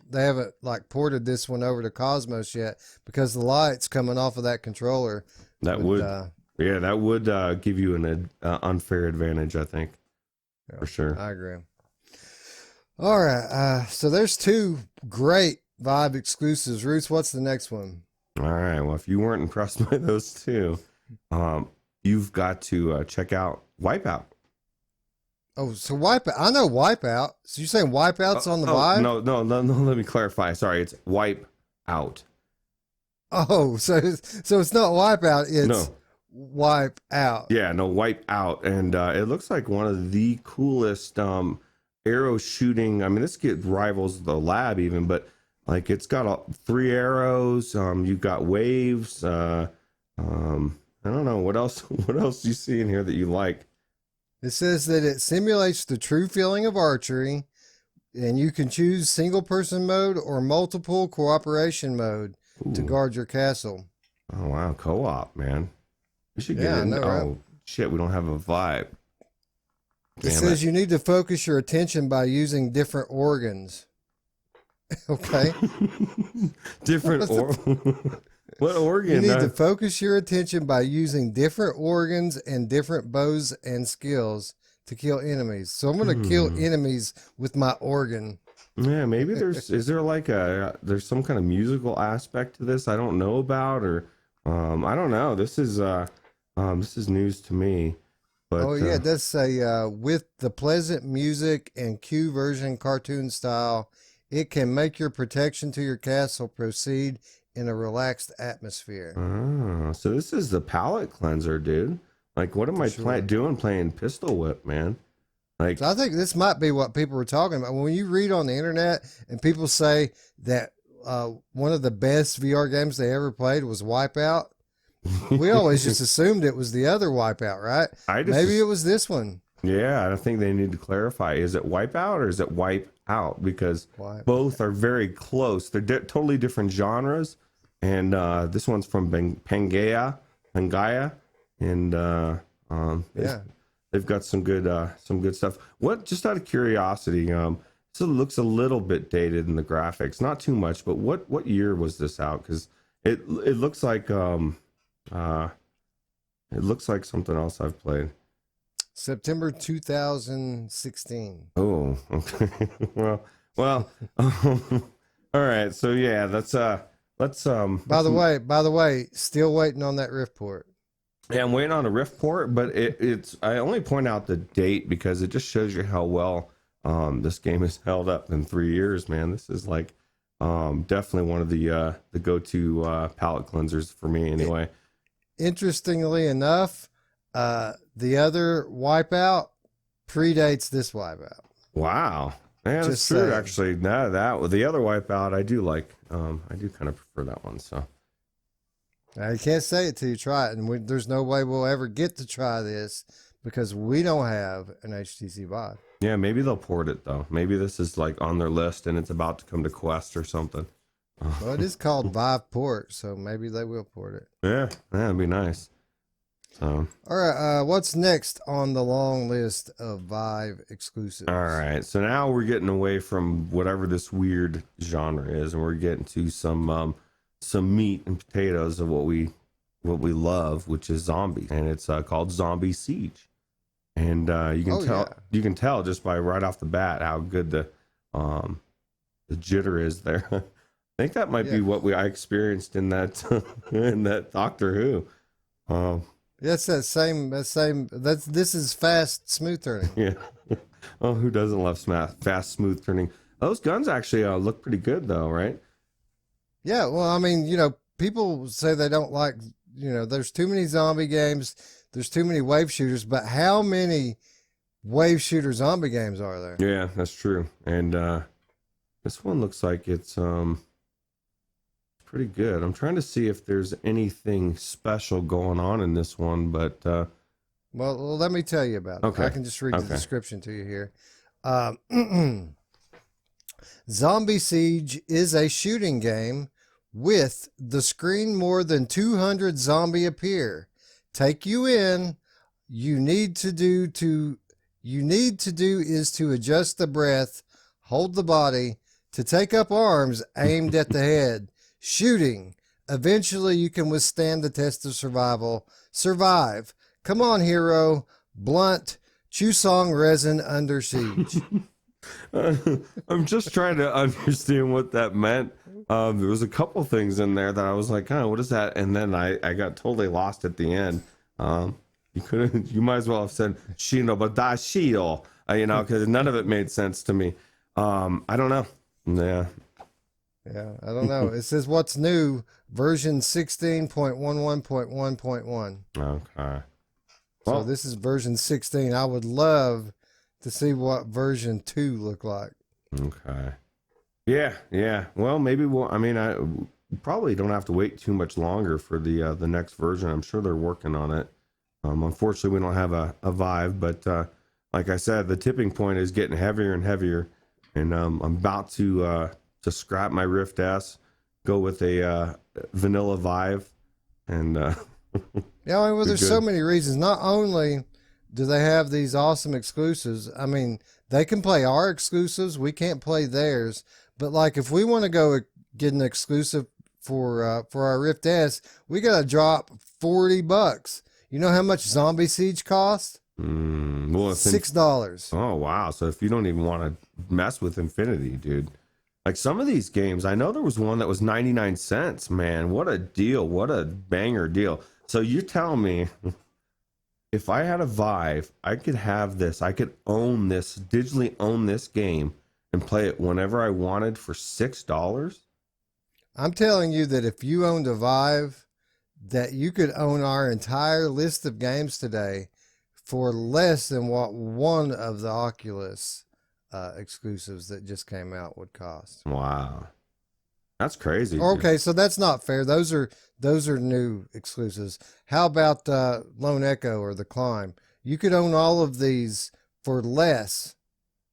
S1: like ported this one over to Cosmos yet because the lights coming off of that controller
S2: That would give you an unfair advantage, I think,
S1: yeah,
S2: for sure.
S1: I agree. All right, so there's two great Vive exclusives. Ruuts, what's the next one?
S2: All right. Well, if you weren't impressed by those two, you've got to check out Wipeout.
S1: Oh, so Wipeout. I know Wipeout. So you're saying Wipeout's on the Vive?
S2: No. Let me clarify. Sorry, it's Wipe Out.
S1: Oh, so it's not Wipeout. It's
S2: No.
S1: Wipe Out.
S2: Yeah, no, Wipe Out, and it looks like one of the coolest arrow shooting. I mean, this rivals the lab even, but like it's got 3 arrows. You've got waves. I don't know what else. What else do you see in here that you like?
S1: It says that it simulates the true feeling of archery, and you can choose single person mode or multiple cooperation mode to
S2: Ooh.
S1: guard your castle.
S2: Oh wow, co-op, man. We should get
S1: Yeah, I
S2: in.
S1: know, right?
S2: Oh shit, we don't have a Vive.
S1: It says you need to focus your attention by using different organs. Okay.
S2: Different what organ?
S1: You need to focus your attention by using different organs and different bows and skills to kill enemies. So I'm going to kill enemies with my organ.
S2: Yeah, maybe is there like there's some kind of musical aspect to this I don't know about, or I don't know. This is news to me. But,
S1: oh yeah, it does say with the pleasant music and Q version cartoon style, it can make your protection to your castle proceed in a relaxed atmosphere.
S2: So this is the palate cleanser, dude. Like, what am I doing playing Pistol Whip, man? Like,
S1: so I think this might be what people were talking about. When you read on the internet and people say that one of the best VR games they ever played was Wipeout, we always just assumed it was the other Wipeout, right? Maybe it was this one.
S2: Yeah, I think they need to clarify. Is it Wipeout or is it Wipe Out? Because both are very close. They're totally different genres. And this one's from PANGAEA, and they've got some good stuff. What, just out of curiosity, so it looks a little bit dated in the graphics, not too much, but what year was this out? Because it looks like something else I've played.
S1: September 2016.
S2: Oh, okay. well. All right. So yeah, let's.
S1: By the way, still waiting on that Rift port.
S2: Yeah, I'm waiting on a Rift port, but it's. I only point out the date because it just shows you how well this game has held up in 3 years, man. This is like definitely one of the go-to palate cleansers for me, anyway.
S1: Interestingly enough, the other Wipeout predates this Wipeout.
S2: Wow. Yeah, that's true. Actually, that the other Wipeout I do like. I do kind of prefer that one. So
S1: I can't say it till you try it, and there's no way we'll ever get to try this because we don't have an HTC Vive.
S2: Yeah, maybe they'll port it though. Maybe this is like on their list and it's about to come to Quest or something.
S1: Well, it is called Viveport, so maybe they will port it.
S2: Yeah, that'd be nice. So,
S1: all right, what's next on the long list of Vive exclusives?
S2: All right, so now we're getting away from whatever this weird genre is, and we're getting to some meat and potatoes of what we love, which is zombies, and it's called Zombie Siege. And you can tell just by right off the bat how good the jitter is there. I think that might be what I experienced in that in that Doctor Who.
S1: That's this is fast, smooth turning.
S2: Yeah. Oh, who doesn't love fast, smooth turning? Those guns actually look pretty good though, right?
S1: Yeah. Well, I mean, people say they don't like, there's too many zombie games. There's too many wave shooters, but how many wave shooter zombie games are there?
S2: Yeah, that's true. And this one looks like it's pretty good. I'm trying to see if there's anything special going on in this one, but
S1: well, let me tell you about it.
S2: Okay.
S1: I can just read the description to you here. Zombie Siege is a shooting game with the screen more than 200 zombie appear. Take you in. You need to do is to adjust the breath, hold the body, to take up arms aimed at the head. Shooting. Eventually you can withstand the test of survival. Survive. Come on, hero. Blunt. Chusong resin under siege.
S2: I'm just trying to understand what that meant. There was a couple things in there that I was like, oh, what is that? And then I got totally lost at the end. You might as well have said Shino Badashio, because none of it made sense to me. I don't know. Yeah.
S1: Yeah, I don't know. It says what's new, version 16.11.1.1.
S2: Okay.
S1: So
S2: Well,
S1: this is version 16. I would love to see what version 2 look like.
S2: okay. Yeah. Well, maybe I probably don't have to wait too much longer for the next version. I'm sure they're working on it. Unfortunately, we don't have a Vive, but like I said, the tipping point is getting heavier and heavier, and I'm about to scrap my Rift S, go with a vanilla Vive, and
S1: Yeah, well, there's so many reasons. Not only do they have these awesome exclusives, I mean, they can play our exclusives. We can't play theirs. But like, if we want to go get an exclusive for our Rift S, we got to drop $40. You know how much Zombie Siege costs?
S2: well,
S1: $6.
S2: Oh wow! So if you don't even want to mess with Infinity, dude, like some of these games, I know there was one that was 99 cents. Man, what a deal! What a banger deal! So you're telling me, if I had a Vive, I could have this. I could digitally own this game, and play it whenever I wanted for $6.
S1: I'm telling you that if you owned a Vive, that you could own our entire list of games today for less than what one of the Oculus exclusives that just came out would cost.
S2: Wow, that's crazy.
S1: Okay, so that's not fair. Those are new exclusives. How about Lone Echo or The Climb? You could own all of these for less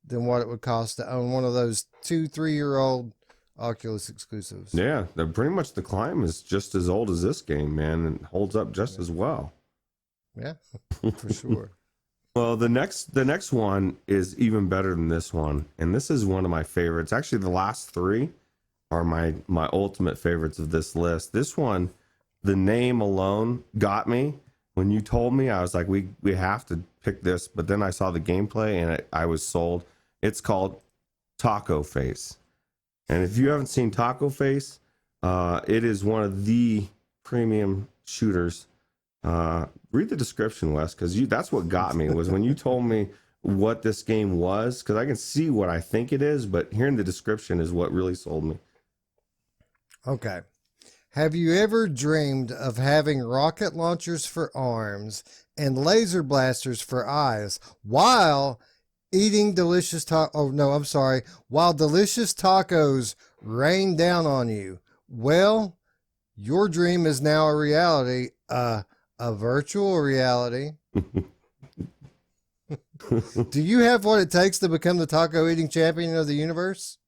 S1: than what it would cost to own one of those 2-3-year-old Oculus exclusives.
S2: Yeah, pretty much The Climb is just as old as this game, man, and holds up just as well.
S1: Yeah, for sure.
S2: Well, the next one is even better than this one, and this is one of my favorites. Actually, the last three are my ultimate favorites of this list. This one, the name alone got me. When you told me, I was like, we have to pick this. But then I saw the gameplay, and I was sold. It's called Taco Face. And if you haven't seen Taco Face, it is one of the premium shooters. Read the description, Wes, because that's what got me, was when you told me what this game was, because I can see what I think it is, but hearing the description is what really sold me.
S1: Okay. Have you ever dreamed of having rocket launchers for arms and laser blasters for eyes while eating delicious while delicious tacos rain down on you? Well, your dream is now a reality, a virtual reality. Do you have what it takes to become the taco eating champion of the universe?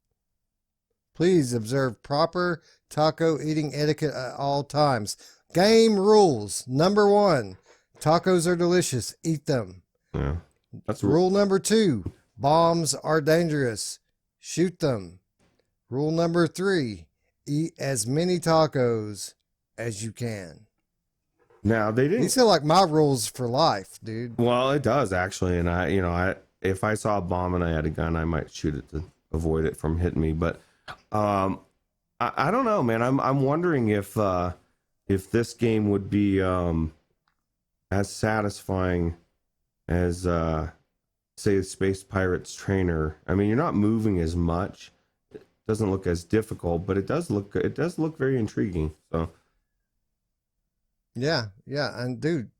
S1: Please observe proper taco eating etiquette at all times. Game rules. Number 1, tacos are delicious. Eat them.
S2: Yeah, that's
S1: Rule number 2, bombs are dangerous. Shoot them. Rule number 3, eat as many tacos as you can.
S2: Now they didn't.
S1: These are like my rules for life, dude.
S2: Well, it does actually, and I if I saw a bomb and I had a gun, I might shoot it to avoid it from hitting me. But I don't know, man. I'm wondering if this game would be as satisfying as say Space Pirates Trainer. I mean, you're not moving as much. It doesn't look as difficult, but it does look very intriguing. So
S1: Yeah, and dude,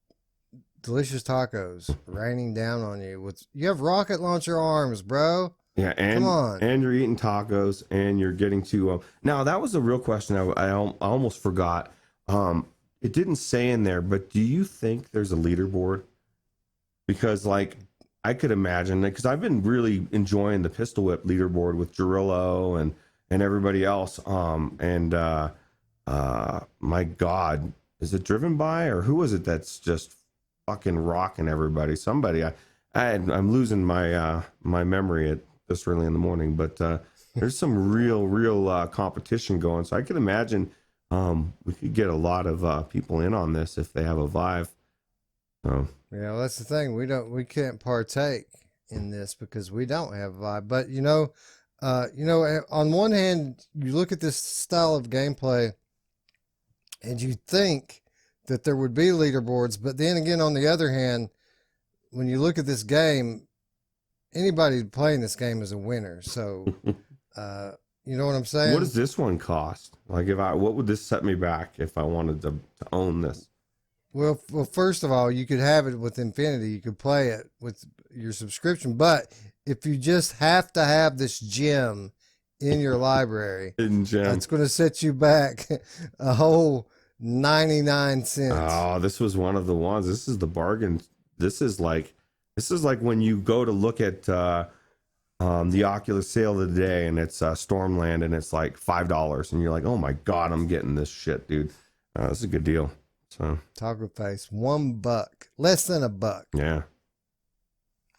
S1: delicious tacos raining down on you you have rocket launcher arms, bro.
S2: yeah, and
S1: Come on.
S2: and you're eating tacos, and you're getting to now that was a real question I almost forgot. It didn't say in there, but do you think there's a leaderboard? Because like I could imagine that, because I've been really enjoying the pistol whip leaderboard with Gerillo and everybody else. My God, is it driven by, or who was it that's just fucking rocking everybody? Somebody. I'm losing my my memory at this early in the morning, but there's some real competition going. So I could imagine we could get a lot of people in on this if they have a Vive. So
S1: Yeah, well, that's the thing. We can't partake in this because we don't have Vive. But on one hand, you look at this style of gameplay, and you think that there would be leaderboards, but then again, on the other hand, when you look at this game, anybody playing this game is a winner. So, you know what I'm saying?
S2: what does this one cost? Like, what would this set me back if I wanted to own this?
S1: Well, first of all, you could have it with Infinity. You could play it with your subscription. But if you just have to have this gem in your library,
S2: Hidden gem.
S1: that's going to set you back a whole 99 cents.
S2: Oh, this was one of the ones. This is the bargain. This is like when you go to look at the Oculus sale of the day, and it's Stormland, and it's like $5, and you're like, oh my God, I'm getting this shit, dude. This is a good deal. So
S1: Toggle face, $1, less than $1.
S2: yeah.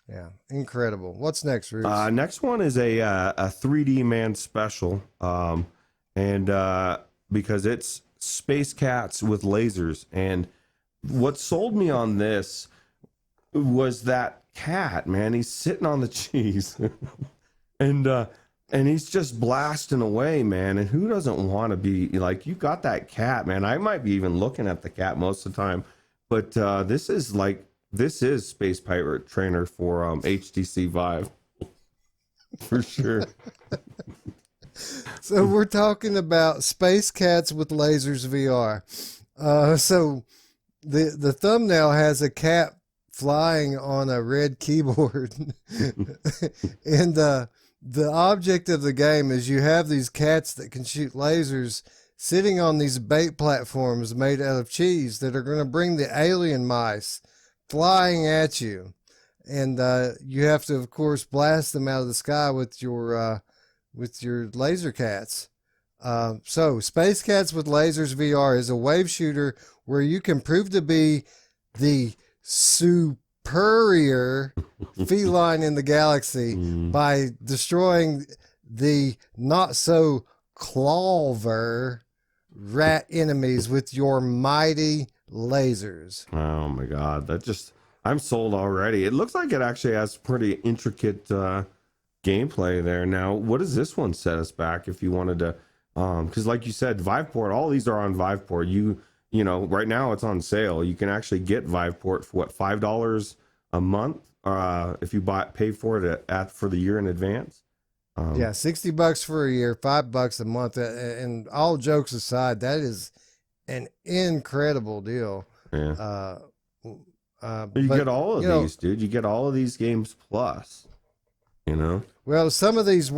S1: Yeah, incredible. What's next, Ruuts?
S2: Next one is a 3D Man special, and because it's space cats with lasers. And what sold me on this was that cat, man. He's sitting on the cheese, and he's just blasting away, man. And who doesn't want to be like, you got that cat, man? I might be even looking at the cat most of the time, but this is Space Pirate Trainer for HTC Vive for sure.
S1: So we're talking about Space Cats with Lasers VR. So the thumbnail has a cat flying on a red keyboard, and the object of the game is you have these cats that can shoot lasers sitting on these bait platforms made out of cheese that are going to bring the alien mice flying at you, and you have to, of course, blast them out of the sky with your laser cats. So Space Cats with Lasers VR is a wave shooter where you can prove to be the superior feline in the galaxy by destroying the not so clever rat enemies with your mighty lasers.
S2: Oh my God, I'm sold already. It looks like it actually has pretty intricate gameplay there. Now, what does this one set us back if you wanted to? Because like you said, Viveport, all these are on Viveport. You know, right now it's on sale. You can actually get Viveport for what, $5 a month if you pay for it for the year in advance.
S1: Yeah, $60 for a year, $5 a month, and all jokes aside, that is an incredible deal.
S2: Yeah. You get all of these, dude. You get all of these games plus. You know.
S1: Well, some of these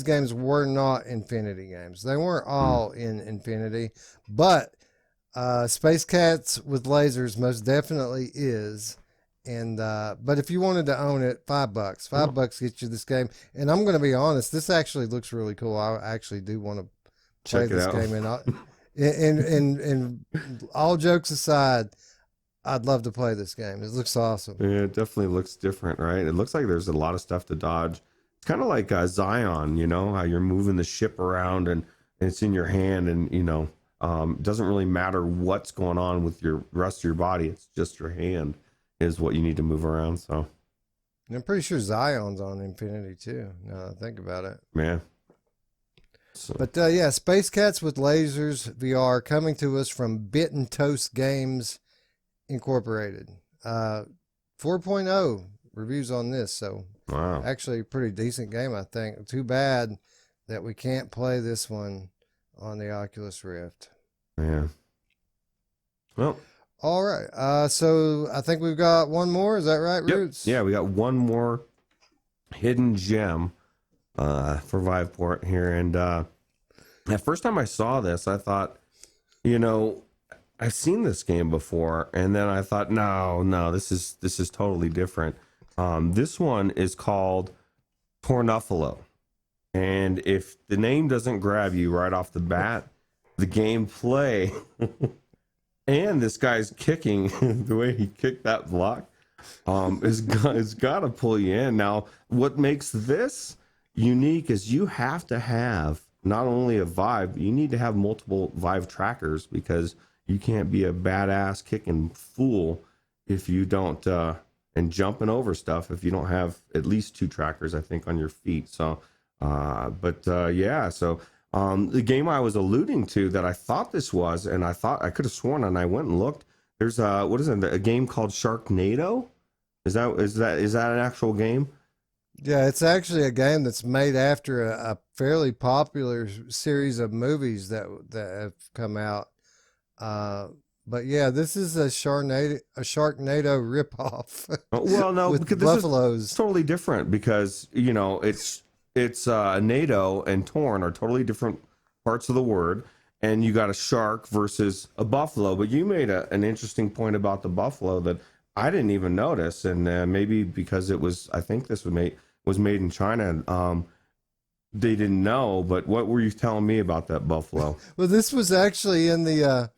S1: games were not Infinity games. They weren't all in Infinity, but Space Cats with Lasers most definitely is. And but if you wanted to own it, $5 gets you this game. And I'm going to be honest, this actually looks really cool. I actually do want to play this game. And all jokes aside, I'd love to play this game. It looks awesome.
S2: Yeah, it definitely looks different, right? It looks like there's a lot of stuff to dodge. It's kind of like Zion, you know, how you're moving the ship around and it's in your hand, and you know, it doesn't really matter what's going on with your rest of your body. It's just your hand is what you need to move around. So
S1: and I'm pretty sure Zion's on Infinity too, now that I think about it.
S2: Yeah.
S1: But yeah, Space Cats with Lasers VR coming to us from Bit and Toast Games Incorporated. 4.0 reviews on this, so
S2: wow,
S1: actually a pretty decent game, I think. Too bad that we can't play this one on the Oculus Rift.
S2: Yeah. Well,
S1: all right. So I think we've got one more. Is that right, Ruuts?
S2: Yeah, we got one more hidden gem for Viveport here. And the first time I saw this, I thought, you know, I've seen this game before, and then I thought, no, this is totally different. This one is called Tornuffalo. And if the name doesn't grab you right off the bat, the gameplay and this guy's kicking, the way he kicked that block, is got to pull you in. Now, what makes this unique is you have to have not only a Vive, you need to have multiple Vive trackers, because you can't be a badass kicking fool if you don't, and jumping over stuff if you don't have at least 2 trackers, I think, on your feet. So, yeah, so the game I was alluding to that I thought this was, and I thought I could have sworn, and I went and looked. There's what is it? A game called Sharknado? Is that an actual game?
S1: Yeah, it's actually a game that's made after a fairly popular series of movies that have come out. But yeah, this is a Sharknado ripoff.
S2: Well, no,
S1: with
S2: because
S1: buffaloes.
S2: this is totally different, because it's NATO and Torn are totally different parts of the word, and you got a shark versus a buffalo. But you made an interesting point about the buffalo that I didn't even notice, and maybe because I think this was made in China. They didn't know, but what were you telling me about that buffalo?
S1: Well, this was actually in the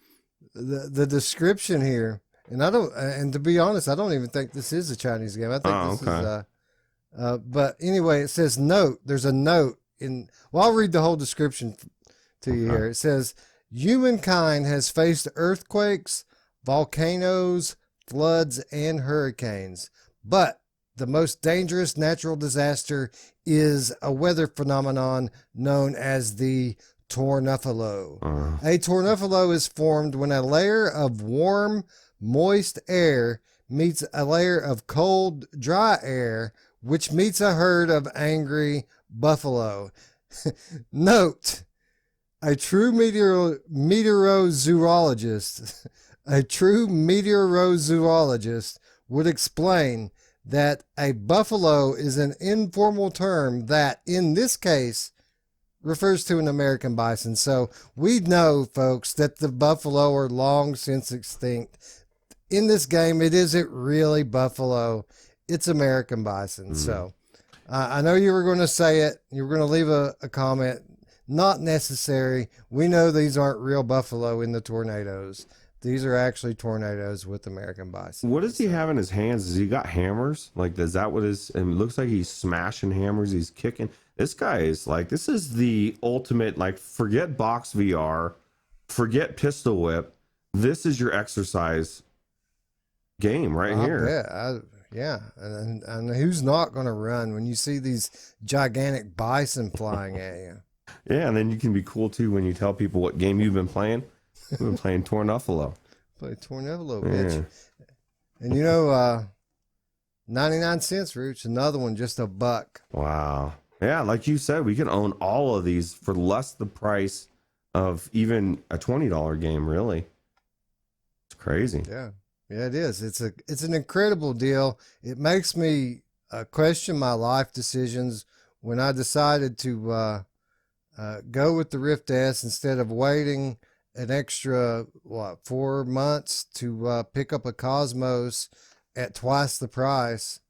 S1: description here, and to be honest, I don't even think this is a Chinese game. I think this is but anyway, it says note. There's a note well, I'll read the whole description to you here. It says, humankind has faced earthquakes, volcanoes, floods, and hurricanes, but the most dangerous natural disaster is a weather phenomenon known as the tornuffalo. A tornuffalo is formed when a layer of warm, moist air meets a layer of cold, dry air, which meets a herd of angry buffalo. Note, a true meteorozoologist would explain that a buffalo is an informal term that, in this case, refers to an American bison. So we know, folks, that the buffalo are long since extinct. In this game, it isn't really buffalo. It's American bison. So I know you were going to say it. You were going to leave a comment. Not necessary. We know these aren't real buffalo in the tornadoes. These are actually tornadoes with American bison.
S2: What does he have in his hands? Has he got hammers? Like, is that what is? It looks like he's smashing hammers. He's kicking. This guy is like, this is the ultimate, like, forget box VR, forget pistol whip. This is your exercise game right here.
S1: Yeah. And who's not going to run when you see these gigantic bison flying at you?
S2: Yeah, and then you can be cool too when you tell people what game you've been playing. We've been playing Tornuffalo.
S1: Play Tornuffalo, bitch. And 99 cents, Ruuts. Another one, just $1.
S2: Wow. Yeah, like you said, we can own all of these for less the price of even a $20 game, really. It's crazy.
S1: Yeah, it is. It's an incredible deal. It makes me question my life decisions when I decided to go with the Rift S instead of waiting an extra 4 months to pick up a Cosmos at twice the price.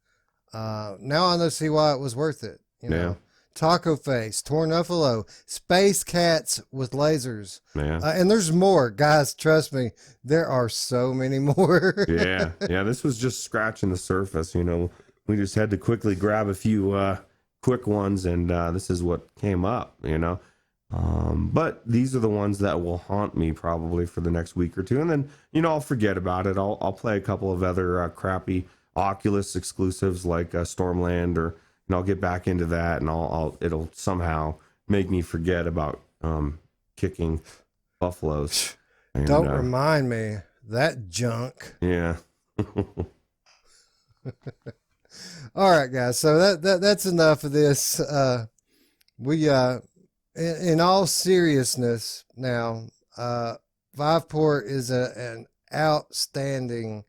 S1: Now I see why it was worth it. You know, Taco Face, Tornuffalo, Space Cats with lasers. And there's more, guys. Trust me, there are so many more.
S2: yeah. This was just scratching the surface. We just had to quickly grab a few quick ones, and this is what came up. But these are the ones that will haunt me probably for the next week or two, and then I'll forget about it. I'll play a couple of other crappy Oculus exclusives like Stormland, or I'll get back into that, and it'll somehow make me forget about kicking buffaloes. And,
S1: don't remind me that junk.
S2: Yeah.
S1: All right, guys. So that's enough of this. We in all seriousness now, Viveport is an outstanding,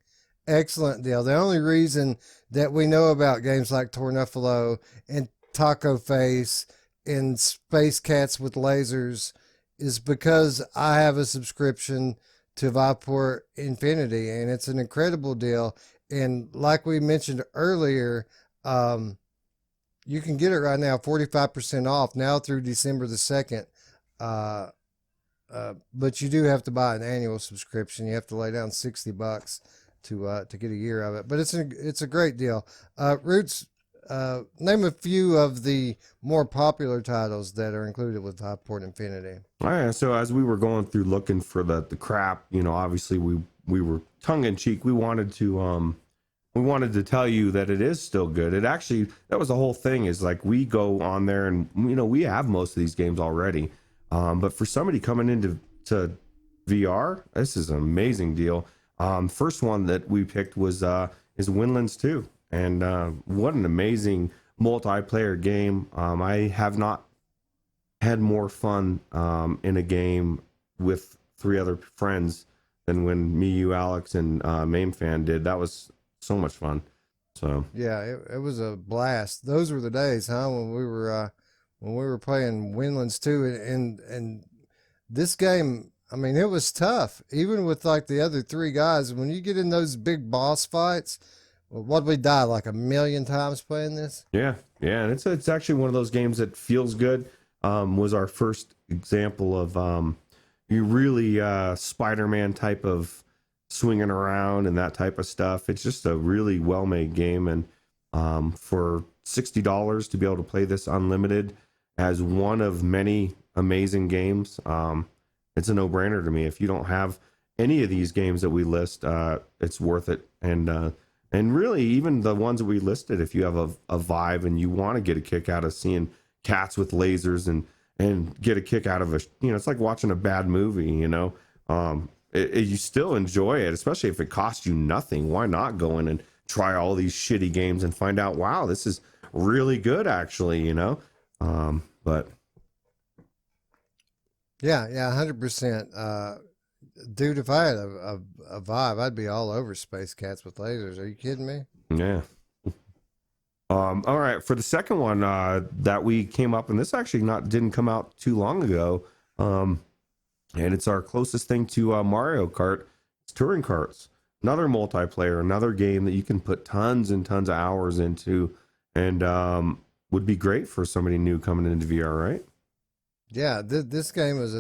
S1: excellent deal. The only reason that we know about games like Tornuffalo and Taco Face and Space Cats with lasers is because I have a subscription to Viveport Infinity, and it's an incredible deal. And like we mentioned earlier, you can get it right now 45% off now through December the 2nd. But you do have to buy an annual subscription. You have to lay down $60 to get a year of it. But it's a great deal. Ruuts, name a few of the more popular titles that are included with Viveport Infinity.
S2: All right. So as we were going through looking for the crap, you know, obviously we were tongue in cheek. We wanted to tell you that it is still good. It actually, that was the whole thing, is like we go on there and, you know, we have most of these games already. But for somebody coming into VR, this is an amazing deal. First one that we picked was is Windlands 2. And what an amazing multiplayer game. I have not had more fun in a game with 3 other friends than when me, you, Alex, and Mamefan did. That was so much fun. So
S1: yeah, it was a blast. Those were the days, huh? When we were playing Windlands 2, and this game. I mean, it was tough, even with like the other 3 guys. When you get in those big boss fights, what did we die like 1,000,000 times playing this?
S2: yeah, and it's actually one of those games that feels good. Was our first example of you really Spider-Man type of swinging around and that type of stuff. It's just a really well-made game, and for $60 to be able to play this unlimited as one of many amazing games, it's a no-brainer to me. If you don't have any of these games that we list, it's worth it. And really, even the ones that we listed, if you have a Vive and you want to get a kick out of seeing cats with lasers and get a kick out of it's like watching a bad movie, you know. You still enjoy it, especially if it costs you nothing. Why not go in and try all these shitty games and find out, wow, this is really good, actually, you know? But
S1: yeah, 100%. Dude, if I had a Vive, I'd be all over Space Cats with lasers. Are you kidding me?
S2: yeah. All right, for the second one that we came up, and this actually didn't come out too long ago, and it's our closest thing to Mario Kart. It's Touring Karts, another multiplayer, another game that you can put tons and tons of hours into, and would be great for somebody new coming into VR, right?
S1: Yeah, this game is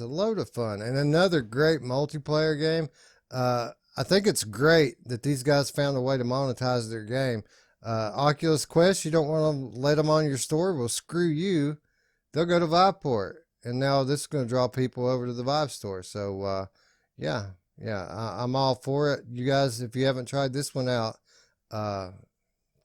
S1: a load of fun, and another great multiplayer game. I think it's great that these guys found a way to monetize their game. Oculus Quest, you don't want to let them on your store? Well, screw you. They'll go to Viveport, and now this is going to draw people over to the Vive store. So, yeah, I'm all for it. You guys, if you haven't tried this one out,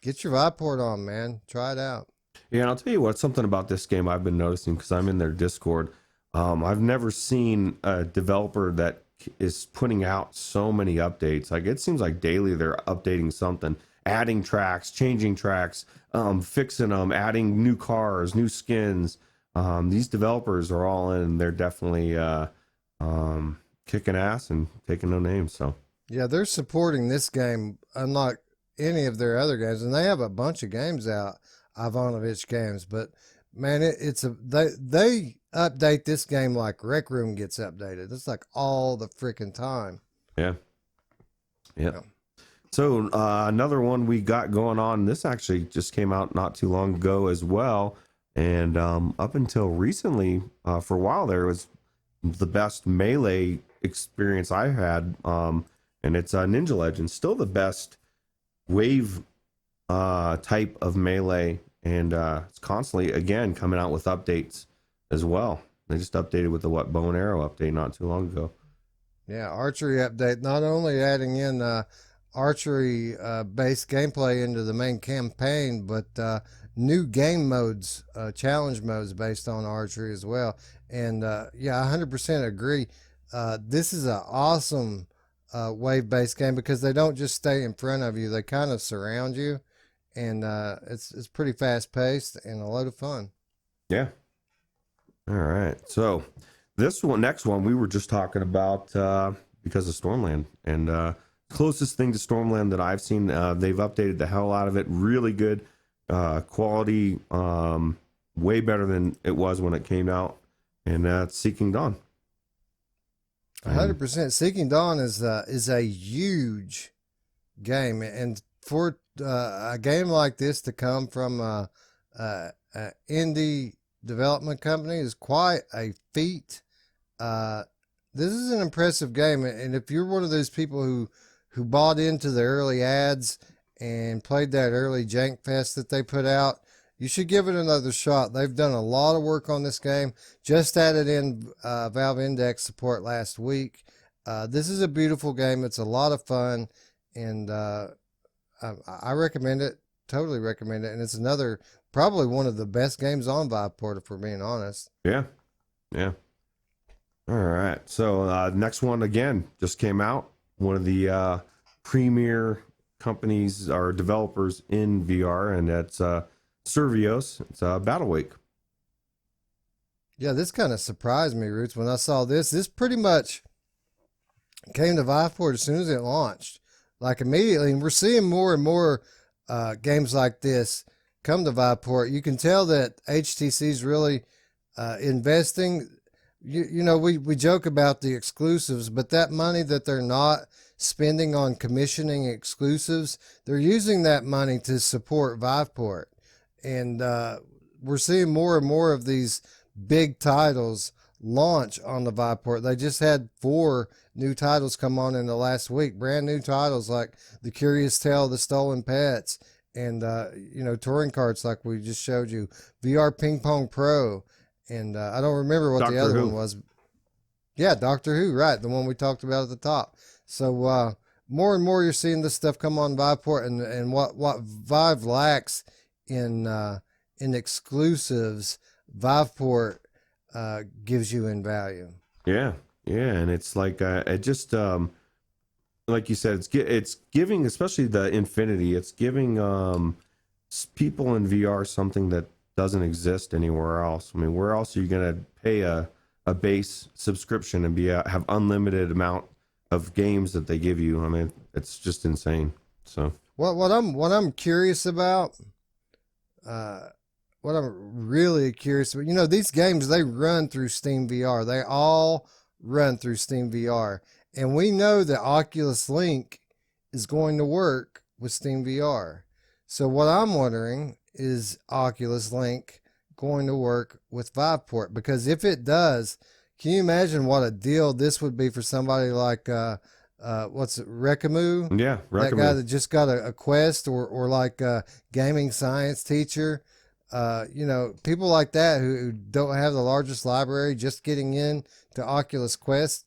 S1: get your Viveport on, man. Try it out.
S2: Yeah, and I'll tell you what, something about this game I've been noticing, because I'm in their Discord. I've never seen a developer that is putting out so many updates. Like, it seems like daily they're updating something, adding tracks, changing tracks, fixing them, adding new cars, new skins. These developers are all in. They're definitely kicking ass and taking no names. So
S1: yeah, they're supporting this game unlike any of their other games, and they have a bunch of games out. Ivanovich games, but man, they update this game like Rec Room gets updated. It's like all the freaking time.
S2: Yeah. So another one we got going on. This actually just came out not too long ago as well, and up until recently, for a while there, was the best melee experience I had, and it's Ninja Legends, still the best wave type of melee, and it's constantly again coming out with updates as well. They just updated with the bow and arrow update not too long ago.
S1: Yeah, archery update, not only adding in archery based gameplay into the main campaign, but new game modes, challenge modes based on archery as well. And yeah, I 100% agree. This is an awesome wave based game because they don't just stay in front of you, they kind of surround you. And it's pretty fast paced and a load of fun.
S2: Yeah. All right. So next one, we were just talking about because of Stormland, and closest thing to Stormland that I've seen. They've updated the hell out of it. Really good quality, way better than it was when it came out. And that's Seeking Dawn.
S1: 100%. Seeking Dawn is a huge game, and for a game like this to come from a indie development company is quite a feat. This is an impressive game, and if you're one of those people who bought into the early ads and played that early jank fest that they put out, you should give it another shot. They've done a lot of work on this game. Just added in Valve Index support last week. This is a beautiful game. It's a lot of fun, and I recommend it. Totally recommend it. And it's another, probably one of the best games on Viveport, if we're being honest.
S2: Yeah. Yeah. All right. So next one again just came out. One of the premier companies or developers in VR, and that's Survios. It's Battlewake.
S1: Yeah, this kind of surprised me, Ruuts, when I saw this. This pretty much came to Viveport as soon as it launched. Like immediately, and we're seeing more and more games like this come to Viveport. You can tell that HTC's really investing. You know, we joke about the exclusives, but that money that they're not spending on commissioning exclusives, they're using that money to support Viveport. And we're seeing more and more of these big titles launch on the Viveport. They just had 4 new titles come on in the last week, brand new titles like The Curious Tale of the Stolen Pets, and touring carts like we just showed you, VR Ping Pong Pro, and I don't remember what the other one was. Yeah, Doctor Who, right, the one we talked about at the top. So more and more you're seeing this stuff come on Viveport, and what Vive lacks in exclusives, Viveport gives you in value.
S2: Yeah, and it's like it just like you said, it's giving, especially the Infinity, it's giving people in VR something that doesn't exist anywhere else. I mean, where else are you gonna pay a base subscription and have unlimited amount of games that they give you? I mean, it's just insane. So
S1: what I'm curious about, what I'm really curious about, these games, they run through Steam VR. They all run through Steam VR. And we know that Oculus Link is going to work with Steam VR. So what I'm wondering is Oculus Link going to work with Viveport? Because if it does, can you imagine what a deal this would be for somebody like what's it, Rekamu?
S2: Yeah, Rekamu.
S1: That guy that just got a Quest, or like a gaming science teacher. People like that who don't have the largest library, just getting in to Oculus Quest.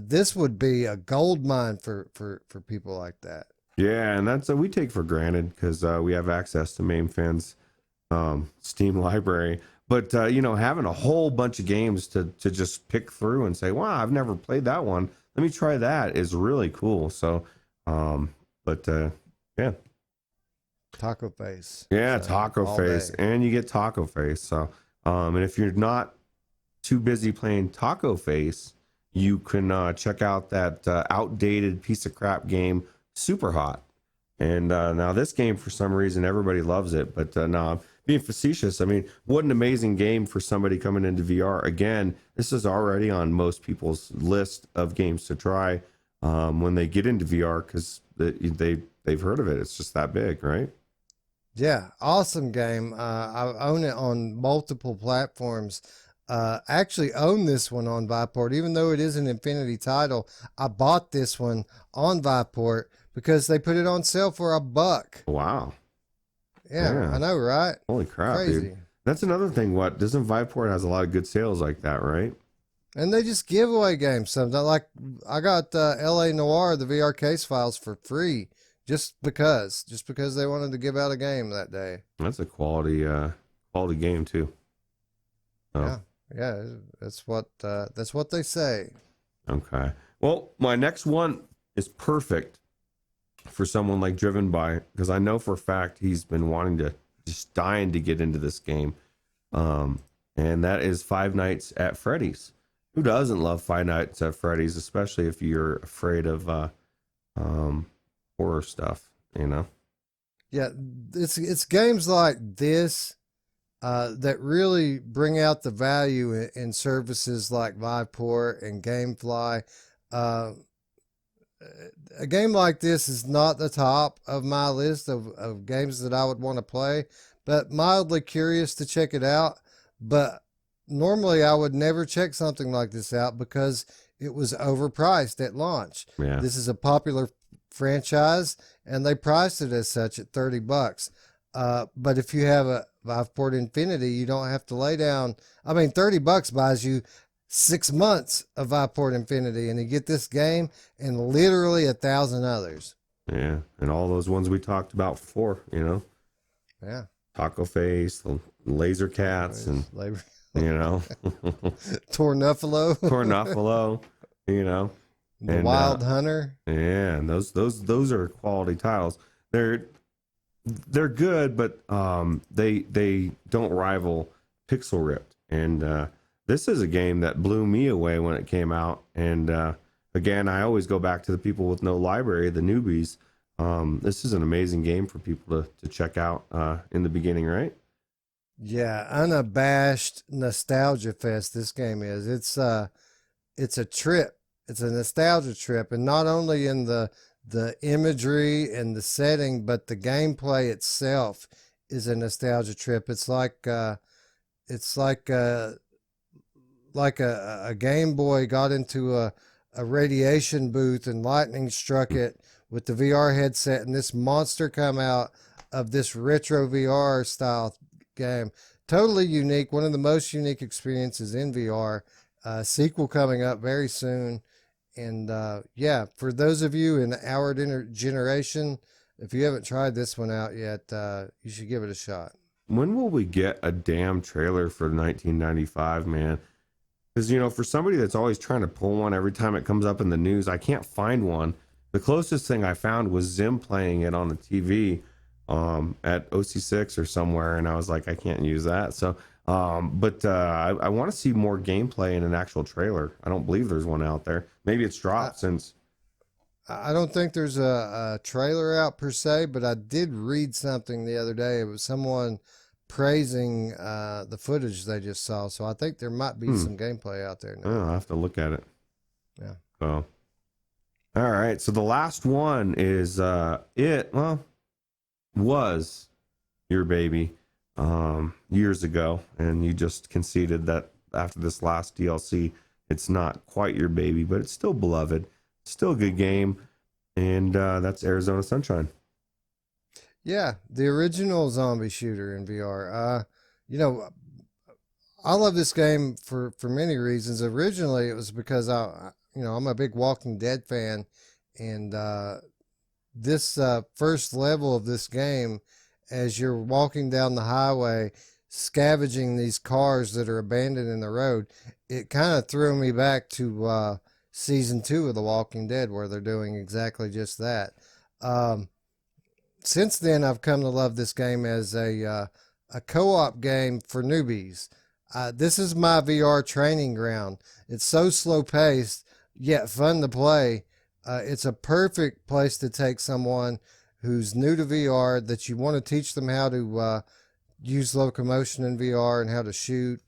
S1: This would be a gold mine for people like that.
S2: Yeah, and that's we take for granted because we have access to Mamefan's Steam library. But having a whole bunch of games to just pick through and say, wow, I've never played that one, let me try that, is really cool. So yeah.
S1: Taco Face.
S2: Yeah,
S1: so,
S2: Taco Face. Day. And you get Taco Face. So and if you're not too busy playing Taco Face, you can check out that outdated piece of crap game, Super Hot. And now this game, for some reason, everybody loves it. But no, being facetious, I mean, what an amazing game for somebody coming into VR. Again, this is already on most people's list of games to try when they get into VR, because they've heard of it. It's just that big, right?
S1: Yeah, awesome game. I own it on multiple platforms. Actually own this one on Viveport, even though it is an Infinity title. I bought this one on Viveport because they put it on sale for $1.
S2: Wow.
S1: Yeah, I know, right?
S2: Holy crap,
S1: crazy.
S2: Dude. That's another thing. What doesn't Viveport has a lot of good sales like that, right?
S1: And they just give away games sometimes. Like I got LA Noire, the VR case files, for free just because they wanted to give out a game that day.
S2: That's a quality game too.
S1: Oh. Yeah, that's what they say.
S2: Okay. Well, my next one is perfect for someone like Driven By, because I know for a fact he's been just dying to get into this game. And that is Five Nights at Freddy's. Who doesn't love Five Nights at Freddy's, especially if you're afraid of horror stuff,
S1: Yeah, it's games like this that really bring out the value in services like Viveport and GameFly. a game like this is not the top of my list of games that I would want to play, but mildly curious to check it out. But normally I would never check something like this out because it was overpriced at launch.
S2: Yeah.
S1: This is a popular franchise and they priced it as such at $30. But if you have a Viveport Infinity, you don't have to lay down. I mean, $30 buys you 6 months of Viveport Infinity, and you get this game and literally 1,000 others.
S2: Yeah, and all those ones we talked about before, you know.
S1: Yeah.
S2: Taco Face, the Laser Cats, and you know,
S1: Tornuffalo,
S2: you know,
S1: the Wild Hunter.
S2: Yeah, and those are quality titles. They're good, but they don't rival Pixel Ripped. And this is a game that blew me away when it came out. And again, I always go back to the people with no library, the newbies. This is an amazing game for people to check out in the beginning, right?
S1: Yeah, unabashed nostalgia fest. This game is. It's a trip. It's a nostalgia trip, and not only in the imagery and the setting, but the gameplay itself is a nostalgia trip. It's like a Game Boy got into a radiation booth and lightning struck it with the VR headset, and this monster come out of this retro VR style game. Totally unique. One of the most unique experiences in VR. Sequel coming up very soon. And yeah, for those of you in our generation, if you haven't tried this one out yet, you should give it a shot.
S2: When will we get a damn trailer for 1995, man? Because, you know, for somebody that's always trying to pull one every time it comes up in the news, I can't find one. The closest thing I found was Zim playing it on the TV at OC6 or somewhere, and I was like, I can't use that. So, but I want to see more gameplay in an actual trailer. I don't believe there's one out there. Maybe it's dropped since.
S1: I don't think there's a trailer out per se, but I did read something the other day. It was someone praising the footage they just saw. So I think there might be some gameplay out there now.
S2: Oh, I'll have to look at it.
S1: Yeah.
S2: Oh. All right. So the last one is was your baby years ago, and you just conceded that after this last DLC, it's not quite your baby, but it's still beloved. Still a good game, and that's Arizona Sunshine.
S1: Yeah, the original zombie shooter in VR. You know, I love this game for many reasons. Originally, it was because I'm a big Walking Dead fan, and this first level of this game, as you're walking down the highway, scavenging these cars that are abandoned in the road, it kind of threw me back to season 2 of The Walking Dead, where they're doing exactly just that. Since then, I've come to love this game as a co-op game for newbies. This is my VR training ground. It's so slow paced, yet fun to play. It's a perfect place to take someone who's new to VR, that you want to teach them how to use locomotion in VR and how to shoot,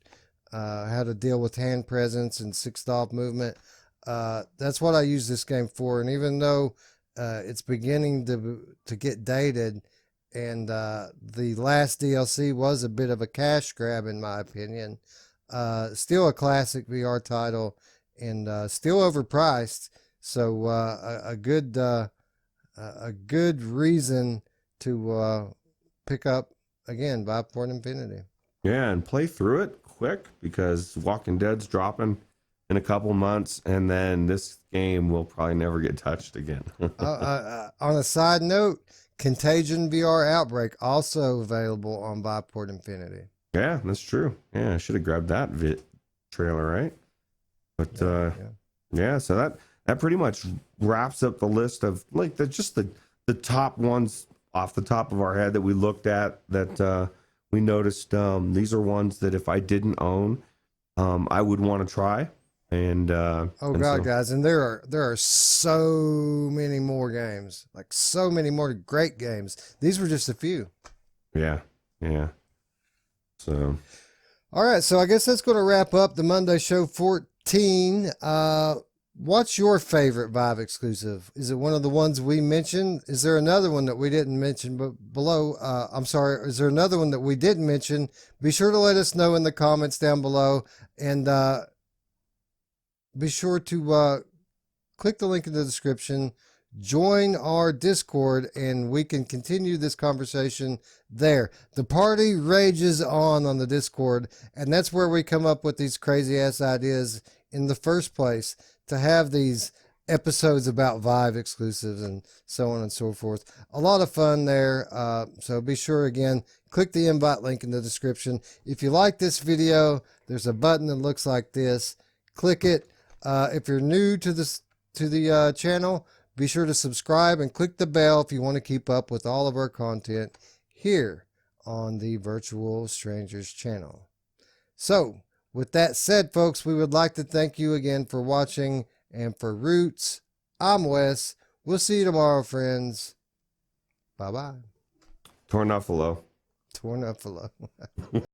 S1: how to deal with hand presence and sixth off movement. That's what I use this game for. And even though it's beginning to get dated, and the last DLC was a bit of a cash grab in my opinion, still a classic VR title, and still overpriced. So a good reason to pick up again Viveport Infinity.
S2: Yeah, and play through it quick, because Walking Dead's dropping in a couple months, and then this game will probably never get touched again.
S1: On a side note, Contagion VR Outbreak also available on Viveport Infinity.
S2: Yeah, that's true. Yeah, I should have grabbed that trailer, right? But yeah, so that pretty much wraps up the list of like the top ones off the top of our head that we looked at, that we noticed. These are ones that if I didn't own, I would want to try. And
S1: guys, and there are so many more games, like so many more great games. These were just a few.
S2: Yeah. So,
S1: all right, so I guess that's going to wrap up the Monday show 14. What's your favorite Vive exclusive? Is it one of the ones we mentioned? Is there another one that we didn't mention? But below, I'm sorry, is there another one that we didn't mention? Be sure to let us know in the comments down below, and be sure to click the link in the description, join our Discord, and we can continue this conversation there. The party rages on the Discord, and that's where we come up with these crazy ass ideas in the first place, to have these episodes about Vive exclusives and so on and so forth. A lot of fun there. So be sure, again, click the invite link in the description. If you like this video, there's a button that looks like this. Click it. If you're new to the channel, be sure to subscribe and click the bell if you want to keep up with all of our content here on the Virtual Strangers channel. So, with that said, folks, we would like to thank you again for watching. And for Ruuts, I'm Wes. We'll see you tomorrow, friends. Bye-bye.
S2: Torn off below.
S1: Torn up below.